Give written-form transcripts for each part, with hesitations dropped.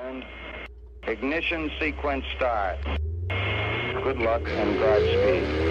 And ignition sequence start. Good luck and Godspeed.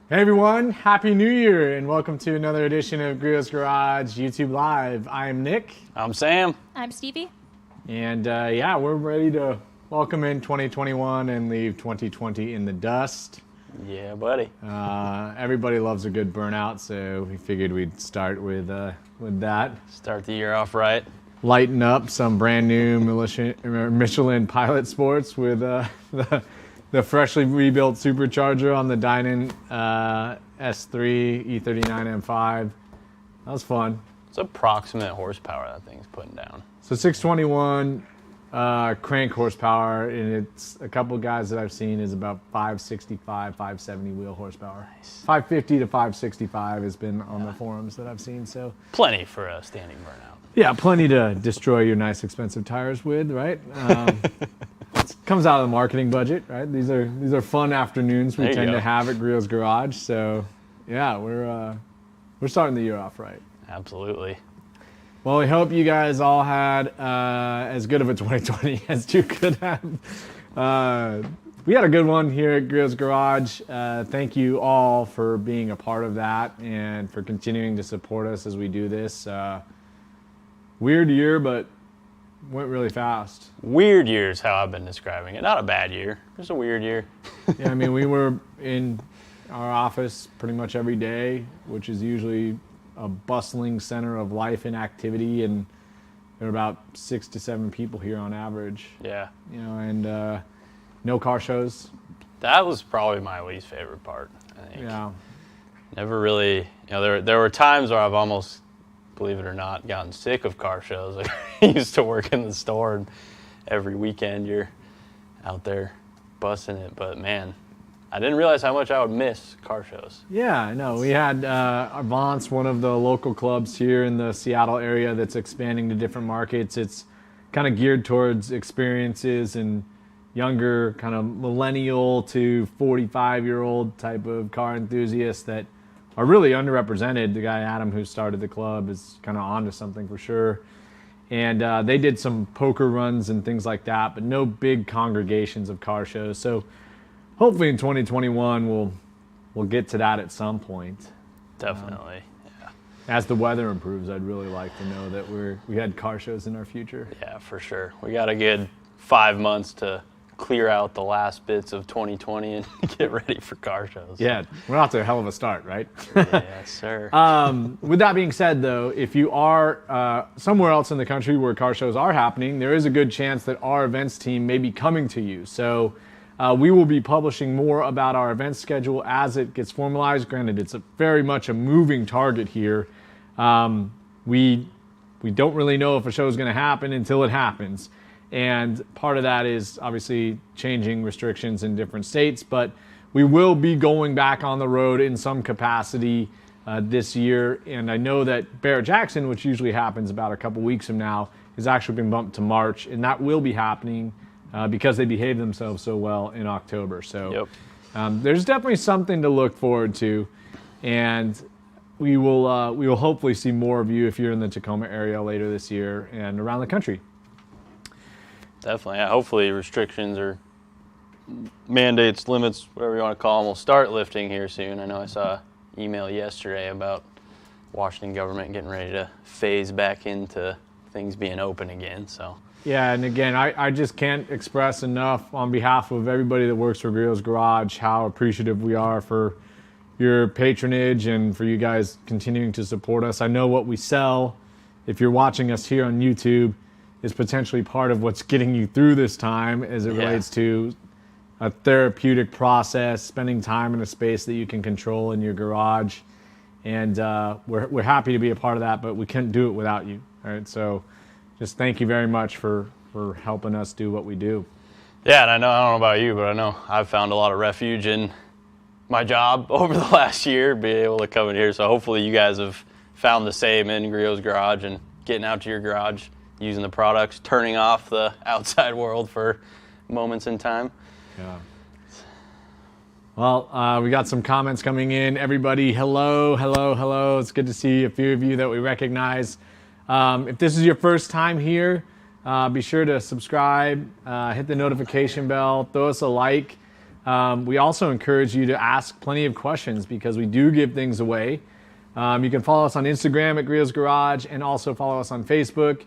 Hey everyone, Happy New Year and welcome to another edition of Griot's Garage YouTube Live. I am Nick. I'm Sam. I'm Stevie. And yeah, we're ready to welcome in 2021 and leave 2020 in the dust. Yeah, buddy. Everybody loves a good burnout, so we figured we'd start with that. Start the year off right. Lighten up some brand new Michelin Pilot Sports with the freshly rebuilt supercharger on the Dynan S3 E39 M5. That was fun. It's approximate horsepower that thing's putting down. So 621 crank horsepower, and it's a couple guys that I've seen is about 565, 570 wheel horsepower. Nice. 550 to 565 has been on the forums that I've seen. So Plenty for a standing burnout. yeah, plenty to destroy your nice expensive tires with, right? Comes out of the marketing budget, right? These are fun afternoons we tend to have at Griot's Garage. So yeah, we're starting the year off right. Absolutely. Well, we hope you guys all had as good of a 2020 as you could have. We had a good one here at Griot's Garage. Thank you all for being a part of that and for continuing to support us as we do this. Weird year, but went really fast. Weird year is how I've been describing it. Not a bad year, just a weird year. Yeah, I mean, we were in our office pretty much every day, which is usually a bustling center of life and activity, and there are about 6 to 7 people here on average. Yeah. You know, and no car shows. That was probably my least favorite part, I think. Yeah. Never really, you know, there were times where I've almost, believe it or not, gotten sick of car shows. Like, I used to work in the store, and every weekend you're out there busting it. But man, I didn't realize how much I would miss car shows. Yeah, no, we had Avance, one of the local clubs here in the Seattle area that's expanding to different markets. It's kind of geared towards experiences and younger, kind of millennial to 45-year-old type of car enthusiasts that are really underrepresented. The guy, Adam, who started the club is kind of onto something for sure. And they did some poker runs and things like that, but no big congregations of car shows. So hopefully in 2021 we'll get to that at some point. Definitely, yeah. As the weather improves, I'd really like to know that we had car shows in our future. Yeah, for sure. We got a good 5 months to clear out the last bits of 2020 and get ready for car shows. Yeah, we're off to a hell of a start, right? Yes, sir. With that being said, though, if you are somewhere else in the country where car shows are happening, there is a good chance that our events team may be coming to you. So we will be publishing more about our event schedule as it gets formalized. Granted, it's very much a moving target here. We don't really know if a show is going to happen until it happens. And part of that is obviously changing restrictions in different states, but we will be going back on the road in some capacity this year. And I know that Barrett-Jackson, which usually happens about a couple weeks from now, has actually been bumped to March, and that will be happening because they behaved themselves so well in October. So there's definitely something to look forward to, and we will hopefully see more of you if you're in the Tacoma area later this year and around the country. Definitely. Yeah, hopefully restrictions or mandates, limits, whatever you want to call them, will start lifting here soon. I know I saw an email yesterday about Washington government getting ready to phase back into things being open again. So yeah, and again, I just can't express enough on behalf of everybody that works for Griot's Garage how appreciative we are for your patronage and for you guys continuing to support us. I know what we sell, if you're watching us here on YouTube, is potentially part of what's getting you through this time as it relates to a therapeutic process, spending time in a space that you can control in your garage. And we're happy to be a part of that, but we couldn't do it without you. All right, so just thank you very much for helping us do what we do. Yeah, and I don't know about you, but I know I've found a lot of refuge in my job over the last year, being able to come in here. So hopefully you guys have found the same in Griot's garage and getting out to your garage, using the products, turning off the outside world for moments in time. Yeah. Well, we got some comments coming in. Everybody, hello. It's good to see a few of you that we recognize. If this is your first time here, be sure to subscribe, hit the notification bell, throw us a like. We also encourage you to ask plenty of questions because we do give things away. You can follow us on Instagram at Griot's Garage and also follow us on Facebook.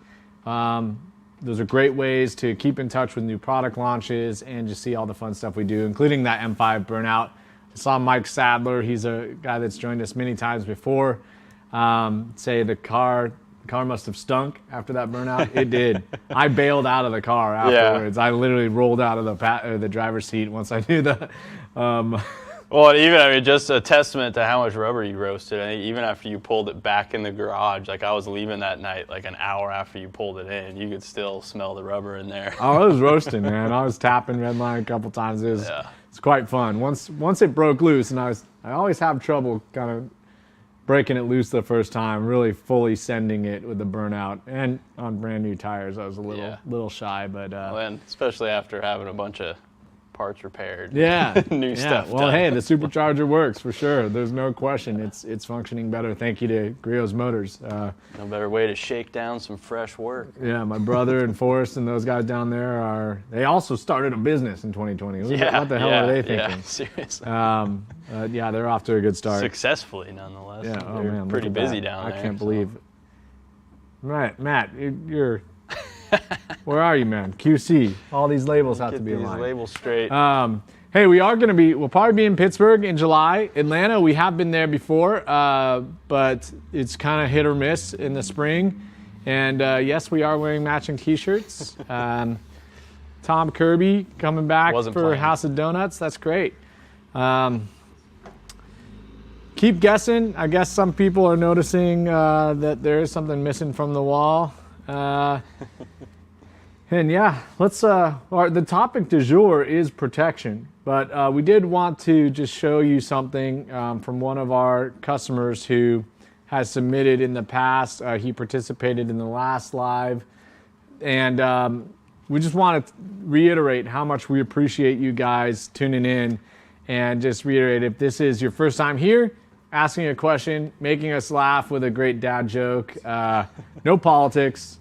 Those are great ways to keep in touch with new product launches and just see all the fun stuff we do, including that M5 burnout. I saw Mike Sadler, he's a guy that's joined us many times before, say the car must have stunk after that burnout. It did. I bailed out of the car afterwards. Yeah. I literally rolled out of the driver's seat once I knew the... Well, even, just a testament to how much rubber you roasted. I think even after you pulled it back in the garage, like I was leaving that night, like an hour after you pulled it in, you could still smell the rubber in there. Oh, it was roasting, man. I was tapping Redline a couple times. It's quite fun. Once it broke loose, and I always have trouble kind of breaking it loose the first time, really fully sending it with the burnout, and on brand new tires, I was a little shy, but and especially after having a bunch of parts repaired. Yeah. New stuff Well, done. hey, the supercharger works for sure. There's no question. It's functioning better. Thank you to Griot's Motors. No better way to shake down some fresh work. Yeah, my brother and Forrest and those guys down there they also started a business in 2020. What the hell are they thinking? Yeah, seriously. Yeah, they're off to a good start. Successfully, nonetheless. Yeah, They're pretty busy down there. I can't believe it. Matt, you're where are you, man? QC. All these labels have to be aligned. Get these labels straight. Hey, we'll probably be in Pittsburgh in July. Atlanta, we have been there before, but it's kind of hit or miss in the spring. And yes, we are wearing matching t-shirts. Tom Kirby coming back for House of Donuts. That's great. Keep guessing. I guess some people are noticing that there is something missing from the wall. And yeah, the topic du jour is protection, but we did want to just show you something from one of our customers who has submitted in the past. He participated in the last live, and we just want to reiterate how much we appreciate you guys tuning in, and just reiterate, if this is your first time here, asking a question, making us laugh with a great dad joke, no politics.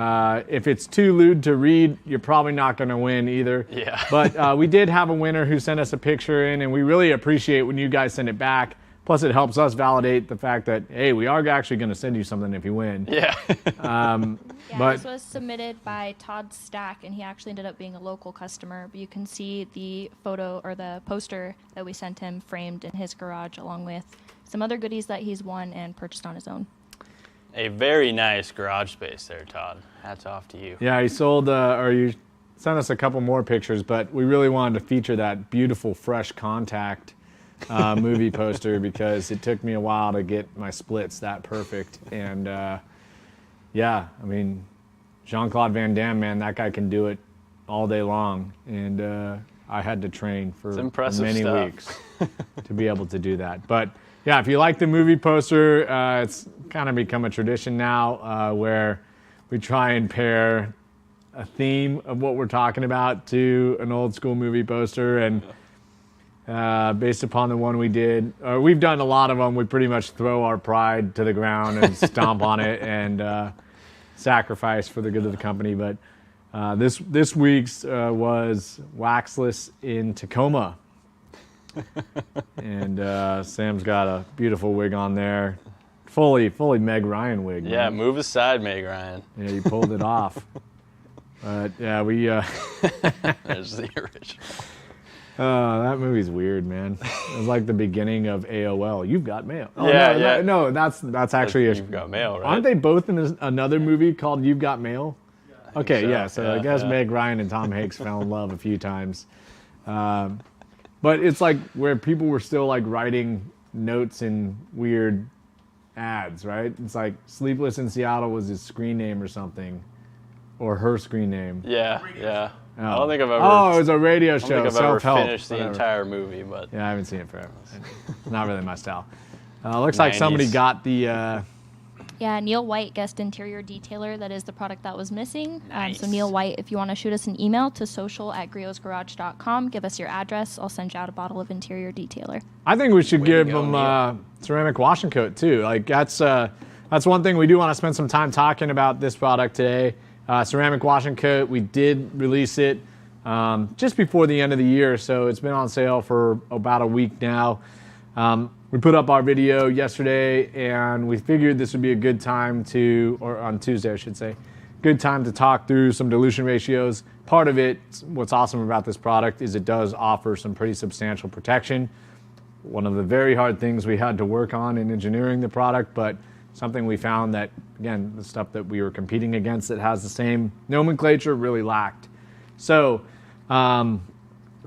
If it's too lewd to read, you're probably not going to win either. Yeah. But we did have a winner who sent us a picture in, and we really appreciate when you guys send it back. Plus, it helps us validate the fact that, hey, we are actually going to send you something if you win. Yeah. This was submitted by Todd Stack, and he actually ended up being a local customer. But you can see the photo or the poster that we sent him framed in his garage, along with some other goodies that he's won and purchased on his own. A very nice garage space there, Todd. Hats off to you. Yeah, he sold, or you sent us a couple more pictures, but we really wanted to feature that beautiful Fresh Contact movie poster because it took me a while to get my splits that perfect. And yeah, I mean, Jean-Claude Van Damme, man, that guy can do it all day long. And I had to train for many weeks to be able to do that. But yeah, if you like the movie poster, it's kind of become a tradition now where we try and pair a theme of what we're talking about to an old school movie poster. And based upon the one we did, we've done a lot of them. We pretty much throw our pride to the ground and stomp on it and sacrifice for the good of the company. But this week's was Waxless in Tacoma. And Sam's got a beautiful wig on there. Fully Meg Ryan wig. Yeah, man. move aside, Meg Ryan. Yeah, you pulled it off. But yeah, we... There's the original. That movie's weird, man. It was like the beginning of AOL. You've got mail. Oh, yeah. No, that's actually... You've Got Mail, right? Aren't they both in another movie called You've Got Mail? Okay, yeah. So I guess Meg Ryan and Tom Hanks fell in love a few times. But it's like where people were still like writing notes in weird ads, right? It's like Sleepless in Seattle was his screen name or something, or her screen name. Yeah, yeah. Oh. I don't think I've ever. Oh, it was a radio show. I don't think I've ever Self-help, finished the whatever. entire movie, but Yeah, I haven't seen it forever. Not really my style. Looks like somebody 90s. got the. Yeah, Neil White, guest interior detailer. That is the product that was missing. Nice. So Neil White, if you want to shoot us an email to social@griotsgarage.com, give us your address. I'll send you out a bottle of interior detailer. I think we should Way to give go, them Neil. ceramic wash and coat too. Like that's one thing we do want to spend some time talking about this product today. Ceramic wash and coat. We did release it just before the end of the year, so it's been on sale for about a week now. We put up our video yesterday, and we figured this would be a good time or on Tuesday, I should say, good time to talk through some dilution ratios. Part of it, what's awesome about this product is it does offer some pretty substantial protection. One of the very hard things we had to work on in engineering the product, but something we found that, again, the stuff that we were competing against that has the same nomenclature really lacked. So,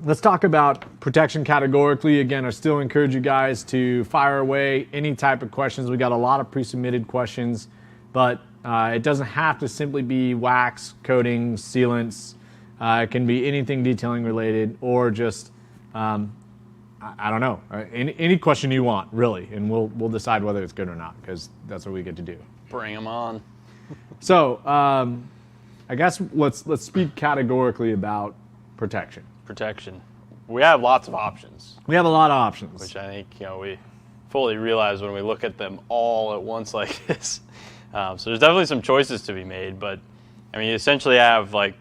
let's talk about protection categorically. Again, I still encourage you guys to fire away any type of questions. We got a lot of pre-submitted questions, but it doesn't have to simply be wax, coatings, sealants. It can be anything detailing related, or just, I don't know, any question you want, really, and we'll decide whether it's good or not, because that's what we get to do. bring them on. So, I guess let's speak categorically about protection. Protection. We have lots of options, We have a lot of options. which I think we fully realize when we look at them all at once like this. So there's definitely some choices to be made, but I mean, you essentially have like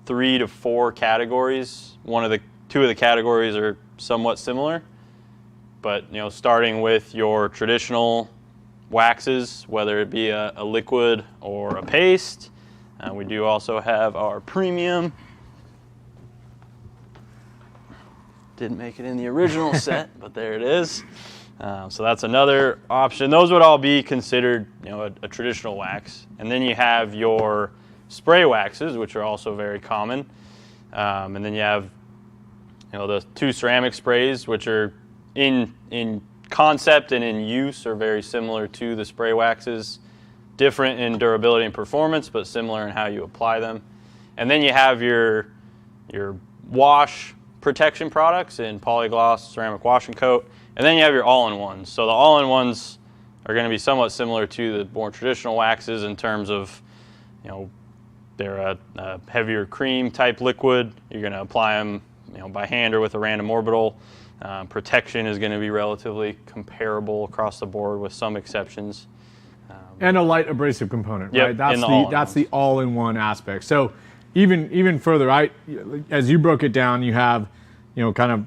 3 to 4 categories. Two of the categories are somewhat similar, but starting with your traditional waxes, whether it be a liquid or a paste. We do also have our premium. Didn't make it in the original set, but there it is. So that's another option. Those would all be considered, a traditional wax. And then you have your spray waxes, which are also very common. And then you have, the 2 ceramic sprays, which are in concept and in use are very similar to the spray waxes. Different in durability and performance, but similar in how you apply them. And then you have your wash protection products in polygloss, ceramic wash and coat, and then you have your all-in-ones. So the all-in-ones are going to be somewhat similar to the more traditional waxes in terms of, they're a heavier cream type liquid. You're going to apply them, by hand or with a random orbital. Protection is going to be relatively comparable across the board with some exceptions. And a light abrasive component, Yep, right? That's in the the all-in-ones. that's the all-in-one aspect. So even further, as you broke it down, you have, kind of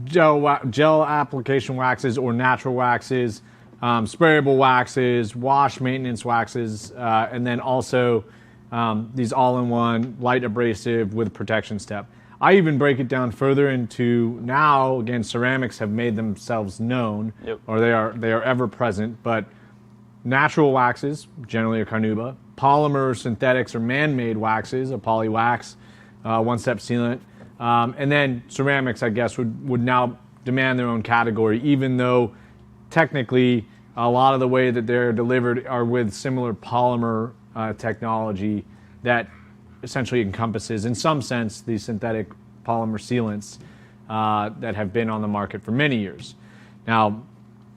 gel application waxes or natural waxes, sprayable waxes, wash maintenance waxes, and then also these all-in-one light abrasive with protection step. I even break it down further into now, again, ceramics have made themselves known, Yep. or they are ever present, but natural waxes, generally a carnauba, polymer synthetics or man-made waxes, a poly wax, one-step sealant, and then ceramics, I guess, would now demand their own category, even though technically a lot of the way that they're delivered are with similar polymer technology that essentially encompasses, in some sense, the synthetic polymer sealants that have been on the market for many years. Now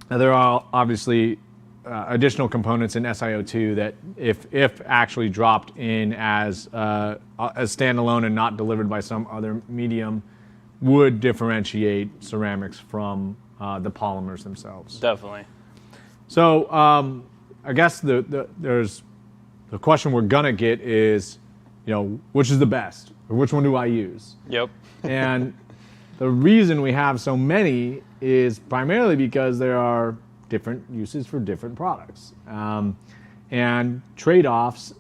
there are obviously additional components in SiO2 that, if actually dropped in as standalone and not delivered by some other medium, would differentiate ceramics from the polymers themselves. Definitely. So I guess there's the question we're gonna get is, which is the best, or which one do I use? Yep. And the reason we have so many is primarily because there are different uses for different products, and trade-offs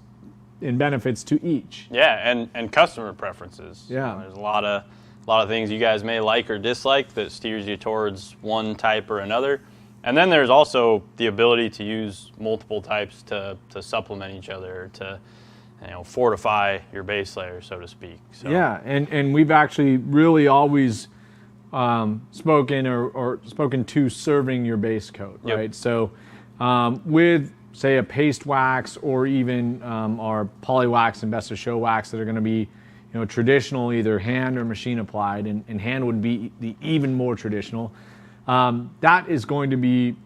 in benefits to each. Yeah, and customer preferences. Yeah. There's a lot of things you guys may like or dislike that steers you towards one type or another. And then there's also the ability to use multiple types to supplement each other, to fortify your base layer, so to speak. So. Yeah, and we've actually really always spoken to serving your base coat, right? Yep. So with, say, a paste wax or even our poly wax and best of show wax that are going to be traditional, either hand or machine applied, and hand would be the even more traditional. That is going to be,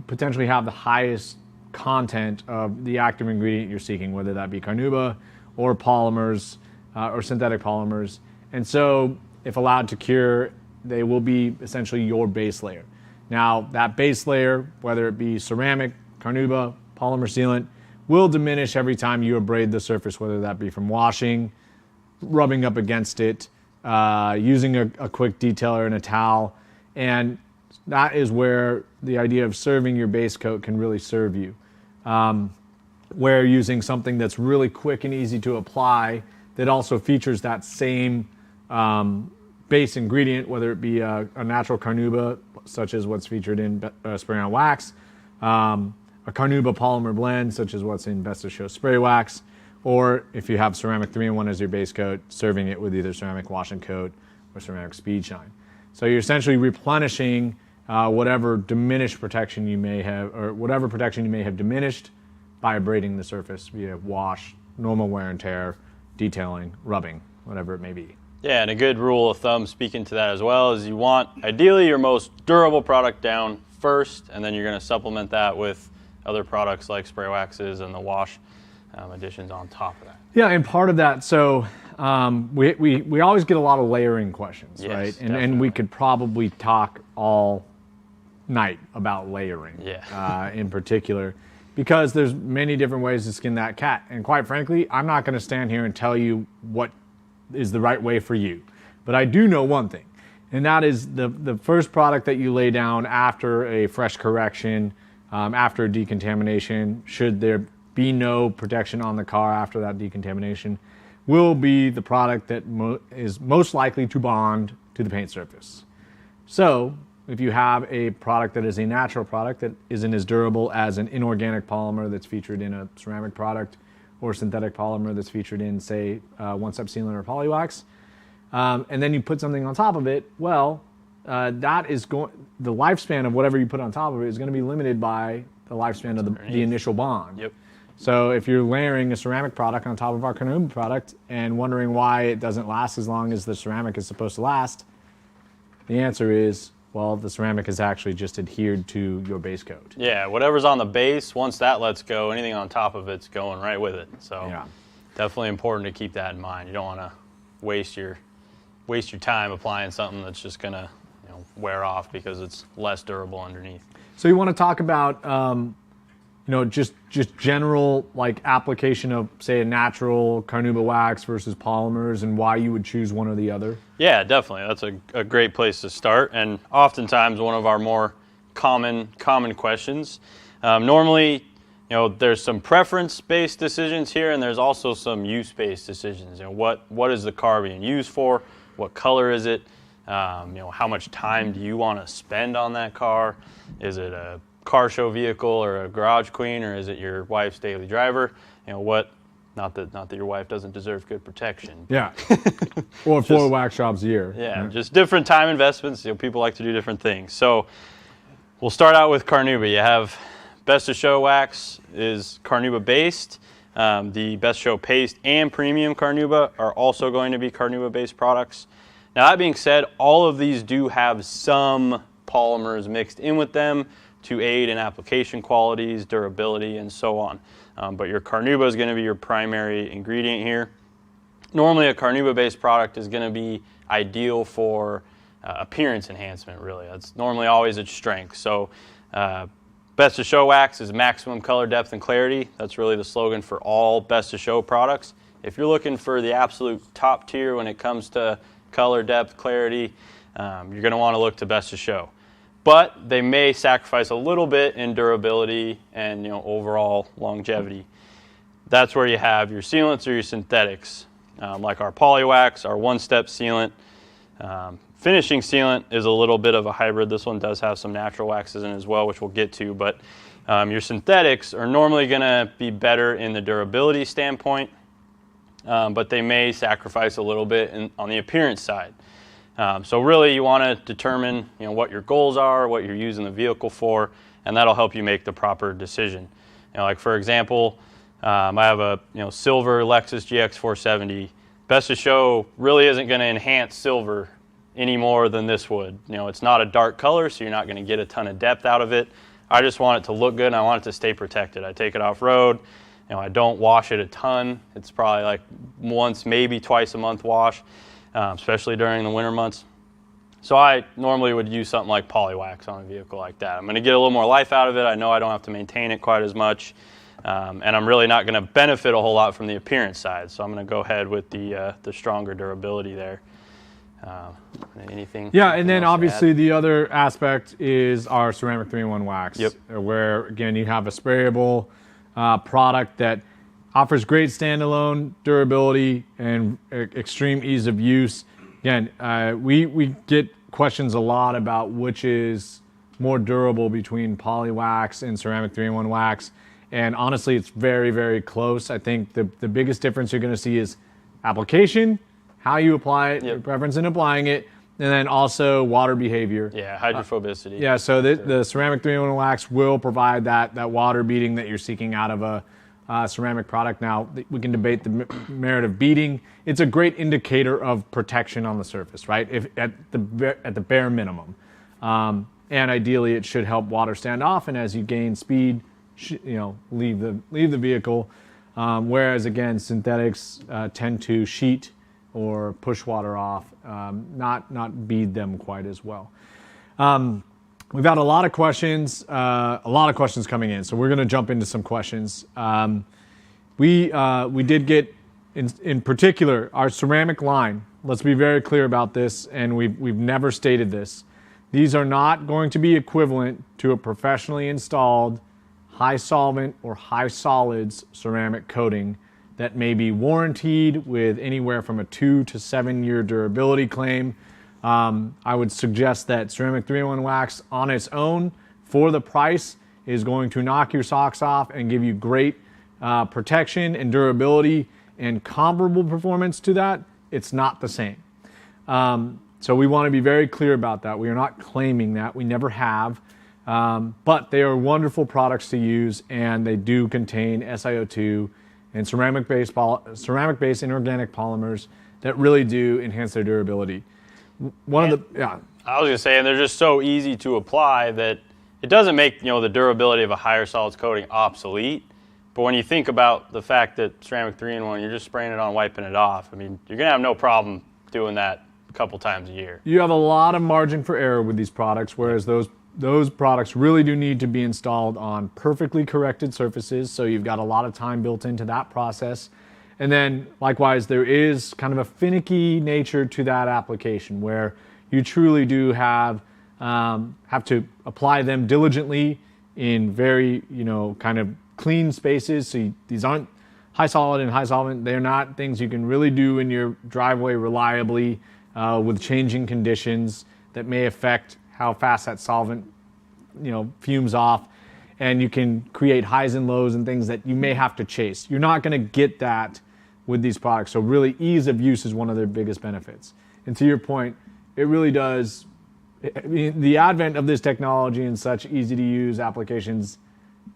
potentially have the highest content of the active ingredient you're seeking, whether that be carnauba or polymers or synthetic polymers. And so, if allowed to cure, they will be essentially your base layer. Now, that base layer, whether it be ceramic, carnauba, polymer sealant, will diminish every time you abrade the surface, whether that be from washing, rubbing up against it, using a quick detailer and a towel. And that is where the idea of serving your base coat can really serve you. Where using something that's really quick and easy to apply that also features that same base ingredient, whether it be a natural carnauba, such as what's featured in Spray On Wax, a carnauba polymer blend, such as what's in Best of Show Spray Wax, or if you have ceramic 3-in-1 as your base coat, serving it with either ceramic wash and coat or ceramic speed shine. So you're essentially replenishing whatever diminished protection you may have, or whatever protection you may have diminished by abrading the surface via wash, normal wear and tear, detailing, rubbing, whatever it may be. Yeah, and a good rule of thumb speaking to that as well is you want ideally your most durable product down first, and then you're going to supplement that with other products like spray waxes and the wash additions on top of that. Yeah, and part of that, so we always get a lot of layering questions, Yes, right? definitely. And we could probably talk all night about layering, in particular, because there's many different ways to skin that cat. And quite frankly, I'm not going to stand here and tell you what is the right way for you. But I do know one thing, and that is the first product that you lay down after a fresh correction, after decontamination, should there be no protection on the car after that decontamination, will be the product that is most likely to bond to the paint surface. So if you have a product that is a natural product that isn't as durable as an inorganic polymer that's featured in a ceramic product, or synthetic polymer that's featured in, say, one-step sealant or poly wax, and then you put something on top of it, well, that is the lifespan of whatever you put on top of it is going to be limited by the lifespan of the initial bond. Yep. So if you're layering a ceramic product on top of our carnauba product and wondering why it doesn't last as long as the ceramic is supposed to last, the answer is, well, the ceramic is actually just adhered to your base coat. Yeah, whatever's on the base, once that lets go, anything on top of it's going right with it. So Yeah. definitely important to keep that in mind. You don't want to waste your time applying something that's just going to wear off because it's less durable underneath. So you want to talk about just general application of, say, a natural carnauba wax versus polymers and why you would choose one or the other? Yeah, definitely. That's a great place to start, and oftentimes one of our more common questions. Normally, there's some preference-based decisions here, and there's also some use-based decisions. What is the car being used for? What color is it? How much time do you want to spend on that car? Is it a car show vehicle or a garage queen, or is it your wife's daily driver? Not that your wife doesn't deserve good protection. Yeah. Or 4 wax jobs a year. Yeah, just different time investments. People like to do different things. So we'll start out with carnauba. You have Best of Show wax is carnauba based. The Best Show paste and premium carnauba are also going to be carnauba based products. Now that being said, all of these do have some polymers mixed in with them to aid in application qualities, durability, and so on. But your carnauba is going to be your primary ingredient here. Normally a carnauba-based product is going to be ideal for appearance enhancement, really. That's normally always its strength. So Best of Show wax is maximum color depth and clarity. That's really the slogan for all Best of Show products. If you're looking for the absolute top tier when it comes to color depth, clarity, you're going to want to look to Best of Show. But they may sacrifice a little bit in durability and overall longevity. That's where you have your sealants or your synthetics, like our poly wax, our one-step sealant. Finishing sealant is a little bit of a hybrid. This one does have some natural waxes in it as well, which we'll get to. But your synthetics are normally going to be better in the durability standpoint. but they may sacrifice a little bit on the appearance side. So really you want to determine what your goals are, what you're using the vehicle for, and that'll help you make the proper decision. Like for example, I have a silver Lexus GX 470. Best to Show really isn't going to enhance silver any more than this would. It's not a dark color, so you're not going to get a ton of depth out of it. I just want it to look good, and I want it to stay protected. I take it off-road. I don't wash it a ton. It's probably like once, maybe twice a month wash, especially during the winter months. So I normally would use something like polywax on a vehicle like that. I'm going to get a little more life out of it. I know I don't have to maintain it quite as much, and I'm really not going to benefit a whole lot from the appearance side. So I'm going to go ahead with the stronger durability there. Anything? Yeah, and then obviously the other aspect is our ceramic 3-in-1 wax, where again you have a sprayable product that offers great standalone durability and extreme ease of use. Again, we get questions a lot about which is more durable between polywax and ceramic 3-in-1 wax, and honestly it's very, very close. I think the biggest difference you're going to see is application, how you apply it, your preference in applying it, and then also water behavior. Yeah, hydrophobicity. So the ceramic 3-in-1 wax will provide that water beading that you're seeking out of a ceramic product. Now, we can debate the merit of beading. It's a great indicator of protection on the surface, right? If at the bare minimum. And ideally, it should help water stand off, and as you gain speed, leave the vehicle. Whereas again, synthetics tend to sheet or push water off, not bead them quite as well. We've had a lot of questions coming in, so we're going to jump into some questions. We did get, in particular, our ceramic line. Let's be very clear about this, and we've never stated this. These are not going to be equivalent to a professionally installed high solvent or high solids ceramic coating that may be warranted with anywhere from a 2 to 7 year durability claim. I would suggest that ceramic 3-in-1 wax on its own for the price is going to knock your socks off and give you great protection and durability and comparable performance to that. It's not the same. So we want to be very clear about that. We are not claiming that. We never have. But they are wonderful products to use, and they do contain SiO2 and ceramic-based inorganic polymers that really do enhance their durability. I was going to say, and they're just so easy to apply that it doesn't make the durability of a higher solids coating obsolete. But when you think about the fact that ceramic 3-in-1, you're just spraying it on, wiping it off. I mean, you're going to have no problem doing that a couple times a year. You have a lot of margin for error with these products, whereas those products really do need to be installed on perfectly corrected surfaces, so you've got a lot of time built into that process. And then likewise, there is kind of a finicky nature to that application where you truly do have to apply them diligently in very kind of clean spaces. So these aren't high solid and high solvent. They're not things you can really do in your driveway reliably with changing conditions that may affect how fast that solvent fumes off, and you can create highs and lows and things that you may have to chase. You're not going to get that with these products. So really, ease of use is one of their biggest benefits. And to your point, it really does. I mean, the advent of this technology and such easy to use applications,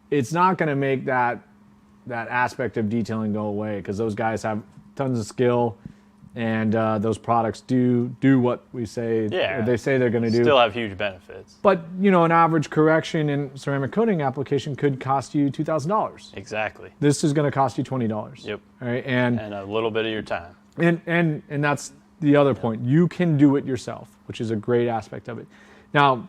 it's not going to make that aspect of detailing go away, because those guys have tons of skill. And those products do what we say, or they say they're going to do. Still have huge benefits. But an average correction in ceramic coating application could cost you $2,000. Exactly. This is going to cost you $20. Yep. All right, and a little bit of your time. And that's the other point. You can do it yourself, which is a great aspect of it. Now,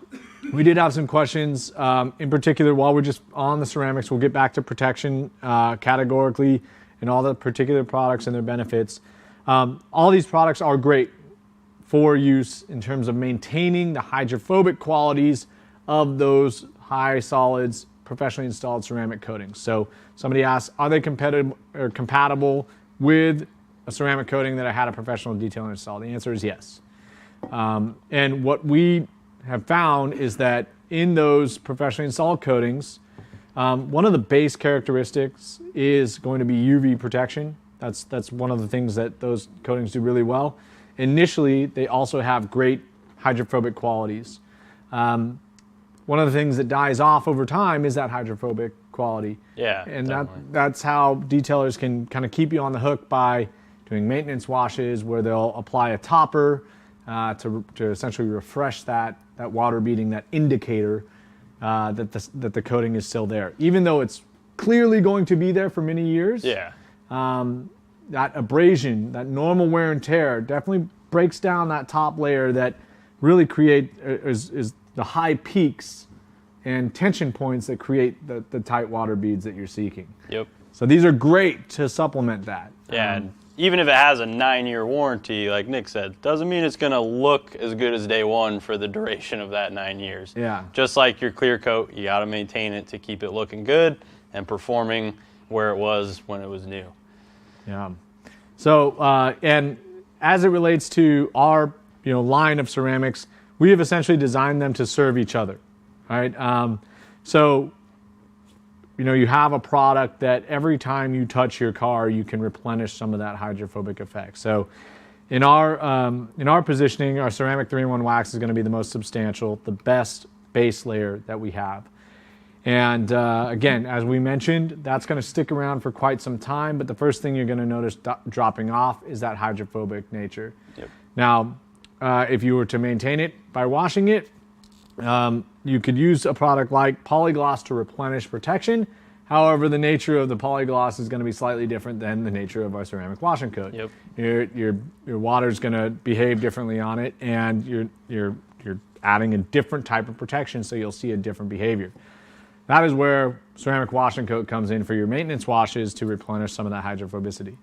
we did have some questions. In particular, while we're just on the ceramics, we'll get back to protection categorically and all the particular products and their benefits. All these products are great for use in terms of maintaining the hydrophobic qualities of those high solids professionally installed ceramic coatings. So somebody asked, are they compatible with a ceramic coating that I had a professional detailer install? The answer is yes. And what we have found is that in those professionally installed coatings, one of the base characteristics is going to be UV protection. That's one of the things that those coatings do really well. Initially, they also have great hydrophobic qualities. One of the things that dies off over time is that hydrophobic quality. Yeah, and definitely. that's how detailers can kind of keep you on the hook by doing maintenance washes where they'll apply a topper to essentially refresh that water beading, that indicator that the coating is still there, even though it's clearly going to be there for many years. Yeah. That abrasion, that normal wear and tear, definitely breaks down that top layer that really is the high peaks and tension points that create the tight water beads that you're seeking. Yep. So these are great to supplement that. Yeah, and even if it has a 9-year warranty, like Nick said, doesn't mean it's going to look as good as day one for the duration of that 9 years. Yeah. Just like your clear coat, you got to maintain it to keep it looking good and performing where it was when it was new. Yeah. So, and as it relates to our line of ceramics, we have essentially designed them to serve each other, right? So, you have a product that every time you touch your car, you can replenish some of that hydrophobic effect. So, in our positioning, our ceramic 3-in-1 wax is going to be the most substantial, the best base layer that we have. And again, as we mentioned, that's going to stick around for quite some time, but the first thing you're going to notice dropping off is that hydrophobic nature. Yep. Now, if you were to maintain it by washing it, you could use a product like polygloss to replenish protection. However, the nature of the polygloss is going to be slightly different than the nature of our ceramic wash and coat. Yep. Your water's going to behave differently on it, and you're adding a different type of protection, so you'll see a different behavior. That is where ceramic wash and coat comes in for your maintenance washes to replenish some of that hydrophobicity.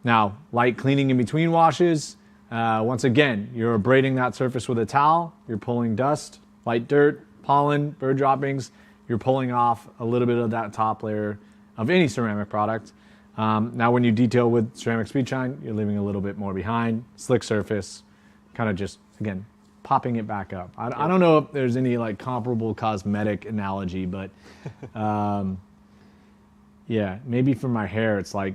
Now, light cleaning in between washes, once again, you're abrading that surface with a towel, you're pulling dust, light dirt, pollen, bird droppings, you're pulling off a little bit of that top layer of any ceramic product. Now when you detail with ceramic speed shine, you're leaving a little bit more behind, slick surface, kind of just, again, popping it back up. I don't know if there's any like comparable cosmetic analogy, but yeah, maybe for my hair, it's like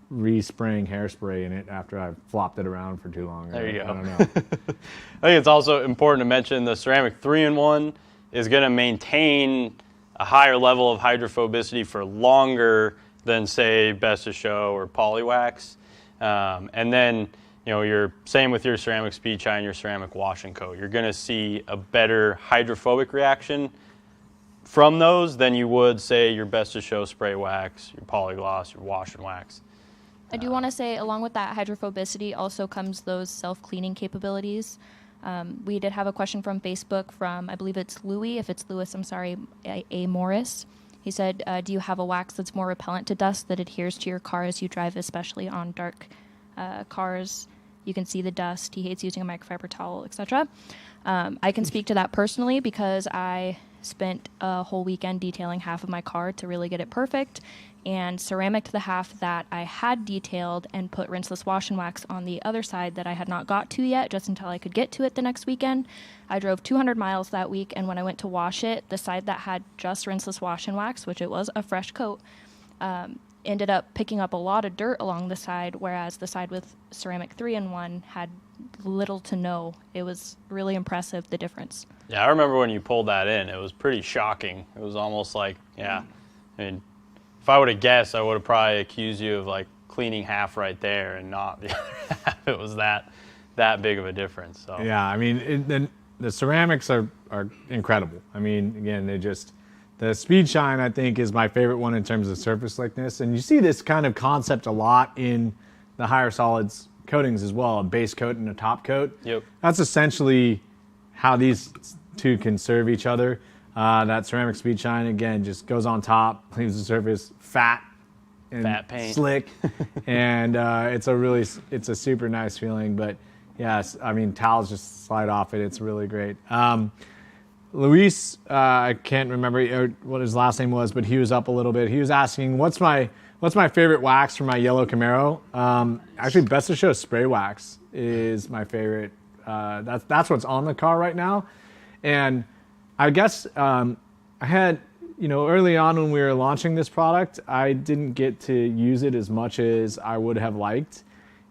re-spraying hairspray in it after I've flopped it around for too long. There you go. I don't know. I think it's also important to mention the ceramic 3-in-1 is going to maintain a higher level of hydrophobicity for longer than, say, Best of Show or Polywax. And then, you're same with your ceramic speed shine, your ceramic wash and coat. You're going to see a better hydrophobic reaction from those than you would, say, your Best of Show spray wax, your polygloss, your wash and wax. I do want to say, along with that hydrophobicity also comes those self-cleaning capabilities. We did have a question from Facebook from, I believe it's Louis. If it's Lewis, I'm sorry, A. Morris. He said, do you have a wax that's more repellent to dust that adheres to your car as you drive, especially on dark cars? You can see the dust. He hates using a microfiber towel, etc. I can speak to that personally because I spent a whole weekend detailing half of my car to really get it perfect, and ceramic the half that I had detailed and put rinseless wash and wax on the other side that I had not got to yet, just until I could get to it the next weekend. I drove 200 miles that week, and when I went to wash it, the side that had just rinseless wash and wax, which it was a fresh coat, ended up picking up a lot of dirt along the side, whereas the side with ceramic 3-in-1 had little to no. It was really impressive, the difference. Yeah, I remember when you pulled that in, it was pretty shocking. It was almost like, I mean, if I would have guessed, I would have probably accused you of like cleaning half right there and not the other half. It was that big of a difference. So. Yeah, I mean, the ceramics are incredible. I mean, again, the speed shine, I think, is my favorite one in terms of surface slickness. And you see this kind of concept a lot in the higher solids coatings as well, a base coat and a top coat. Yep. That's essentially how these two can serve each other. That ceramic speed shine, again, just goes on top, leaves the surface fat and paint. slick. And it's a super nice feeling. But yes, I mean, towels just slide off it. It's really great. Luis, I can't remember what his last name was, but he was up a little bit. He was asking, what's my favorite wax for my yellow Camaro? Actually, Best of Show spray wax is my favorite. That's what's on the car right now. And I guess I had early on when we were launching this product, I didn't get to use it as much as I would have liked.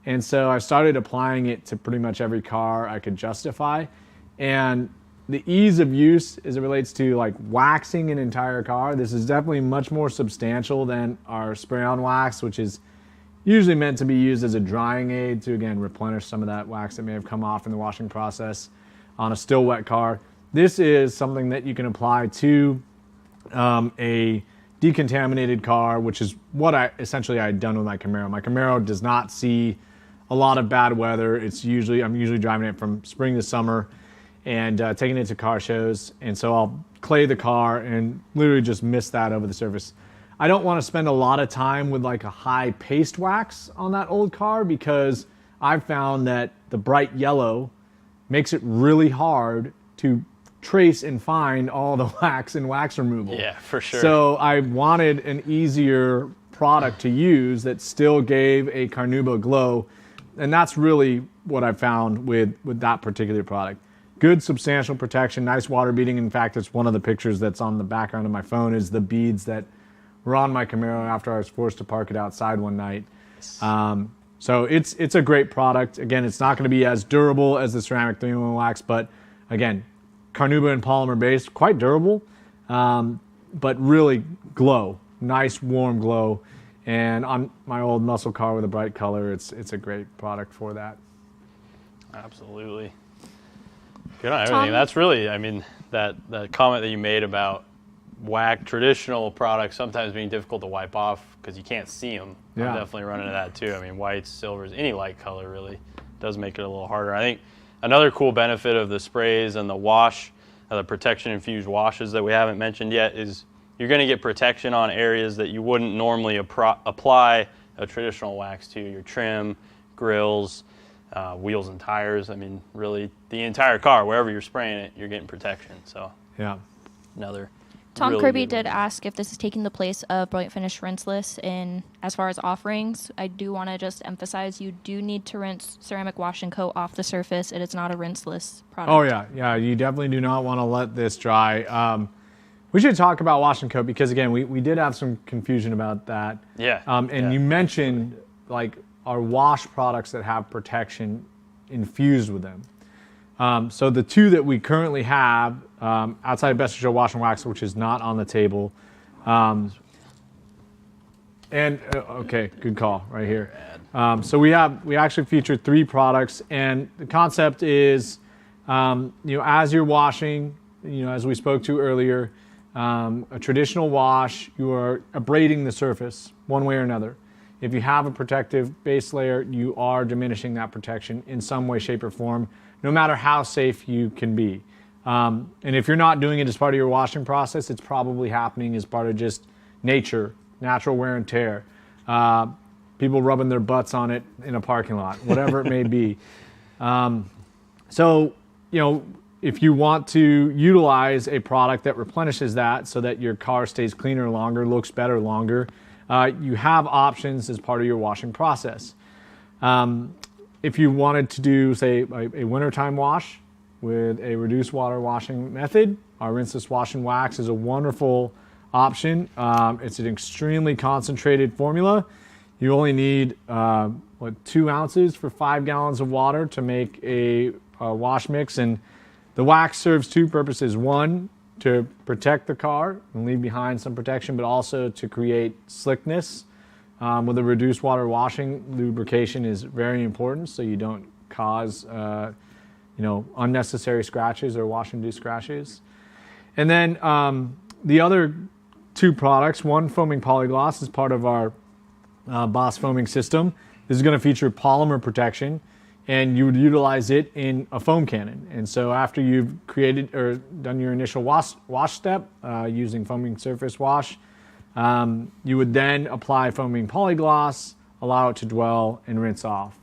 And so I started applying it to pretty much every car I could justify. And the ease of use as it relates to like waxing an entire car, this is definitely much more substantial than our spray-on wax, which is usually meant to be used as a drying aid to, again, replenish some of that wax that may have come off in the washing process on a still wet car. This is something that you can apply to a decontaminated car, which is what I had done with my Camaro. My Camaro does not see a lot of bad weather. I'm usually driving it from spring to summer and taking it to car shows. And so I'll clay the car and literally just mist that over the surface. I don't want to spend a lot of time with like a high paste wax on that old car because I've found that the bright yellow makes it really hard to trace and find all the wax and wax removal. Yeah, for sure. So I wanted an easier product to use that still gave a Carnauba glow. And that's really what I found with that particular product. Good substantial protection, nice water beading. In fact, it's one of the pictures that's on the background of my phone is the beads that were on my Camaro after I was forced to park it outside one night. So it's a great product. Again, it's not going to be as durable as the ceramic 3-in-1 wax, but again, Carnauba and polymer based, quite durable, but really glow, nice warm glow. And on my old muscle car with a bright color, it's a great product for that. Absolutely. Good on everything. That's really, that comment that you made about traditional products sometimes being difficult to wipe off because you can't see them. Yeah. I'm definitely running into that too. Whites, silvers, any light color really does make it a little harder. I think another cool benefit of the sprays and the wash, the protection infused washes that we haven't mentioned yet is you're going to get protection on areas that you wouldn't normally apply a traditional wax to, your trim, grills, wheels and tires. Really the entire car, wherever you're spraying it, you're getting protection. So yeah, another Tom really Kirby did ask if this is taking the place of Brilliant Finish Rinseless in as far as offerings. I do want to just emphasize you do need to rinse ceramic wash and coat off the surface. It is not a rinseless product. Oh yeah, you definitely do not want to let this dry. We should talk about wash and coat because again, we did have some confusion about that. Yeah. You mentioned like our wash products that have protection infused with them. So the two that we currently have outside of Best of Show Wash and Wax, which is not on the table. Okay, good call right here. So we actually featured 3 products, and the concept is, as you're washing, as we spoke to earlier, a traditional wash, you are abrading the surface one way or another. If you have a protective base layer, you are diminishing that protection in some way, shape, or form, no matter how safe you can be. And if you're not doing it as part of your washing process, it's probably happening as part of just natural wear and tear. People rubbing their butts on it in a parking lot, whatever it may be. So, if you want to utilize a product that replenishes that so that your car stays cleaner longer, looks better longer, you have options as part of your washing process. If you wanted to do, say, a wintertime wash with a reduced water washing method, our Rinseless Wash and Wax is a wonderful option. It's an extremely concentrated formula. You only need 2 ounces for 5 gallons of water to make a wash mix, and the wax serves 2 purposes. One, to protect the car and leave behind some protection, but also to create slickness. With a reduced water washing, lubrication is very important so you don't cause unnecessary scratches or wash-induced scratches. And then the other 2 products, one foaming polygloss is part of our Boss foaming system. This is going to feature polymer protection, and you would utilize it in a foam cannon. And so after you've created or done your initial wash step using foaming surface wash, you would then apply foaming polygloss, allow it to dwell, and rinse off.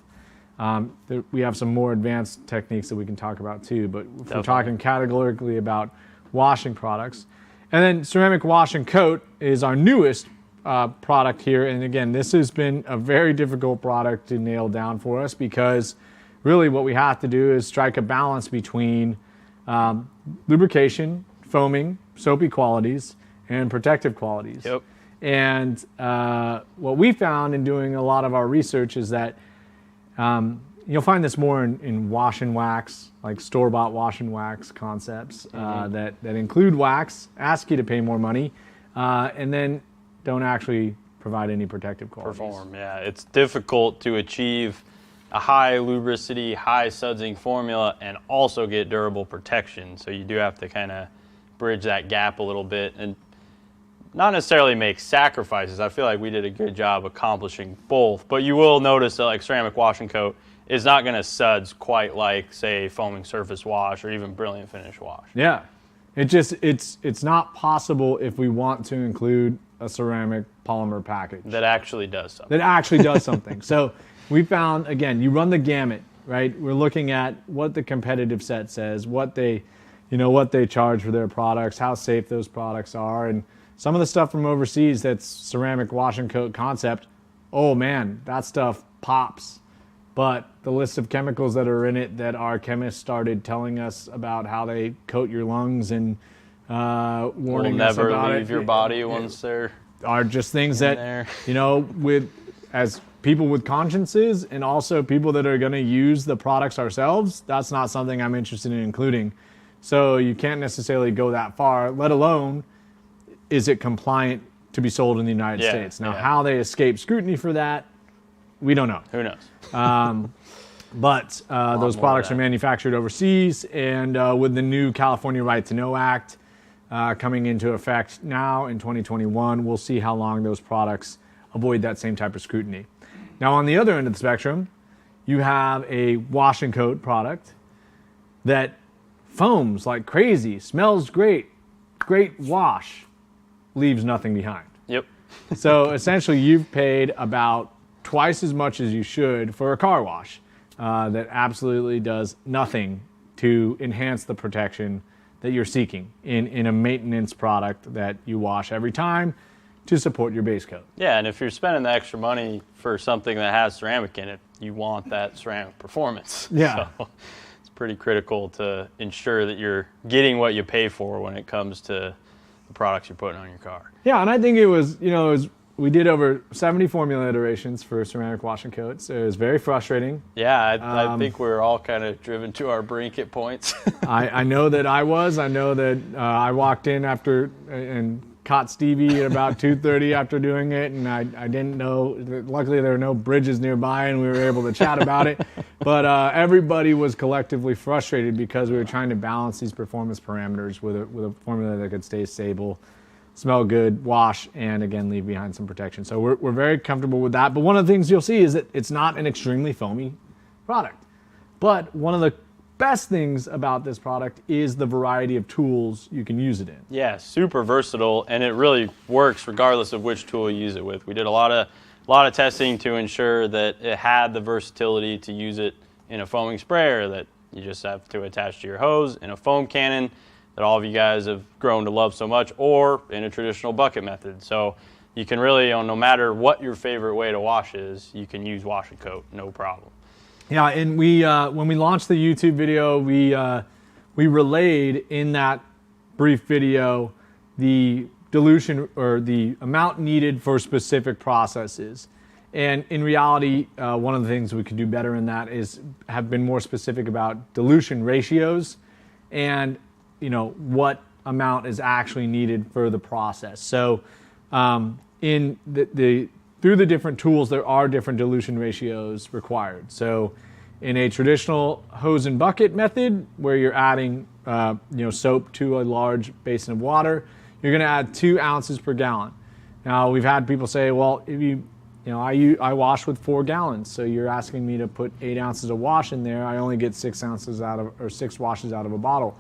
We have some more advanced techniques that we can talk about too, but if we're talking categorically about washing products. And then ceramic wash and coat is our newest product here. And again, this has been a very difficult product to nail down for us because really what we have to do is strike a balance between lubrication, foaming, soapy qualities, and protective qualities. Yep. And what we found in doing a lot of our research is that you'll find this more in wash and wax, like store-bought wash and wax concepts that include wax, ask you to pay more money, and then don't actually provide any protective qualities. Perform, yeah. It's difficult to achieve a high lubricity, high sudsing formula and also get durable protection. So you do have to kind of bridge that gap a little bit and not necessarily make sacrifices. I feel like we did a good job accomplishing both, but you will notice that like ceramic wash and coat is not going to suds quite like, say, foaming surface wash or even brilliant finish wash. Yeah, it's not possible if we want to include a ceramic polymer package that actually does something. So we found, again, you run the gamut, right? We're looking at what the competitive set says, what they charge for their products, how safe those products are, and some of the stuff from overseas that's ceramic wash and coat concept, oh man, that stuff pops. But the list of chemicals that are in it that our chemists started telling us about how they coat your lungs and warning us about it. Never leave your body once they're are just things that there. As people with consciences and also people that are going to use the products ourselves, that's not something I'm interested in including. So you can't necessarily go that far, let alone is it compliant to be sold in the United States. Now, how they escape scrutiny for that, we don't know. Who knows? But those products are manufactured overseas, and with the new California Right to Know Act coming into effect now in 2021, we'll see how long those products avoid that same type of scrutiny. Now, on the other end of the spectrum, you have a wash and coat product that foams like crazy, smells great, great wash, leaves nothing behind. Yep. So essentially, you've paid about twice as much as you should for a car wash that absolutely does nothing to enhance the protection that you're seeking in a maintenance product that you wash every time to support your base coat. Yeah, and if you're spending the extra money for something that has ceramic in it, you want that ceramic performance. Yeah. So it's pretty critical to ensure that you're getting what you pay for when it comes to the products you're putting on your car. Yeah, and I think it was, we did over 70 formula iterations for ceramic wash and coats. It was very frustrating. Yeah, I think we're all kind of driven to our brink at points. I know that I was. I know that I walked in after and caught Stevie at about 2:30 after doing it, and I didn't know. Luckily, there were no bridges nearby, and we were able to chat about it. But everybody was collectively frustrated because we were trying to balance these performance parameters with a formula that could stay stable, smell good, wash, and again, leave behind some protection. So we're very comfortable with that. But one of the things you'll see is that it's not an extremely foamy product. But one of the best things about this product is the variety of tools you can use it in. Yeah, super versatile, and it really works regardless of which tool you use it with. We did a lot of testing to ensure that it had the versatility to use it in a foaming sprayer that you just have to attach to your hose, in a foam cannon that all of you guys have grown to love so much, or in a traditional bucket method. So you can really, no matter what your favorite way to wash is, you can use wash and coat, no problem. Yeah, and we when we launched the YouTube video, we relayed in that brief video the dilution or the amount needed for specific processes. And in reality, one of the things we could do better in that is have been more specific about dilution ratios and what amount is actually needed for the process. So in through the different tools, there are different dilution ratios required. So in a traditional hose and bucket method, where you're adding soap to a large basin of water, you're going to add 2 ounces per gallon. Now, we've had people say, well, if I wash with 4 gallons, so you're asking me to put 8 ounces of wash in there. I only get 6 washes out of a bottle.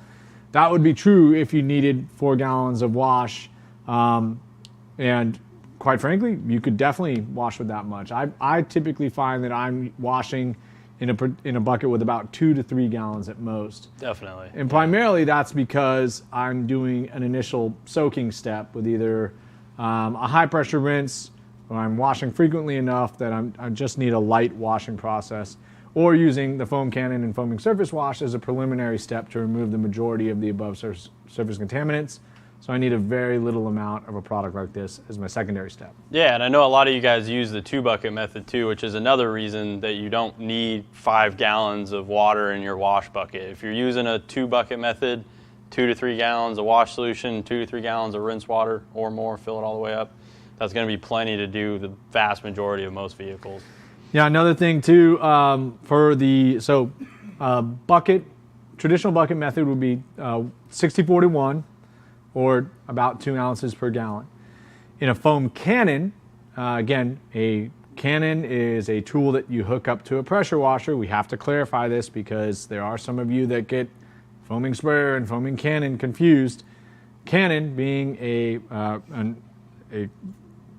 That would be true if you needed 4 gallons of wash, and quite frankly, you could definitely wash with that much. I typically find that I'm washing in a bucket with about 2 to 3 gallons at most. Definitely. And primarily that's because I'm doing an initial soaking step with either a high pressure rinse, or I'm washing frequently enough that I just need a light washing process, or using the foam cannon and foaming surface wash as a preliminary step to remove the majority of the above surface contaminants So I need a very little amount of a product like this as my secondary step. Yeah, and I know a lot of you guys use the 2-bucket method too, which is another reason that you don't need 5 gallons of water in your wash bucket. If you're using a 2-bucket method, 2 to 3 gallons of wash solution, 2 to 3 gallons of rinse water or more, fill it all the way up. That's going to be plenty to do the vast majority of most vehicles. Yeah, another thing too, for the, bucket, traditional bucket method would be 60-40-1, or about 2 ounces per gallon. In a foam cannon, again, a cannon is a tool that you hook up to a pressure washer. We have to clarify this because there are some of you that get foaming sprayer and foaming cannon confused. Cannon being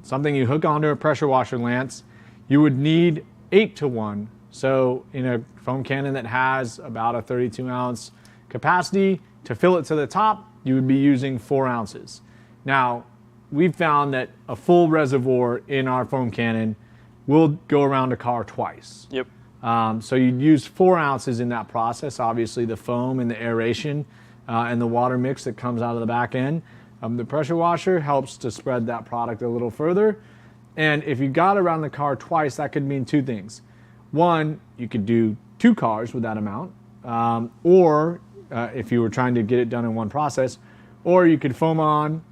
something you hook onto a pressure washer lance, you would need 8-to-1. So in a foam cannon that has about a 32-ounce capacity, to fill it to the top, you would be using 4 ounces. Now, we've found that a full reservoir in our foam cannon will go around a car twice. Yep. So you'd use 4 ounces in that process. Obviously, the foam and the aeration and the water mix that comes out of the back end. The pressure washer helps to spread that product a little further. And if you got around the car twice, that could mean 2 things. One, you could do 2 cars with that amount, or if you were trying to get it done in one process, or you could foam on,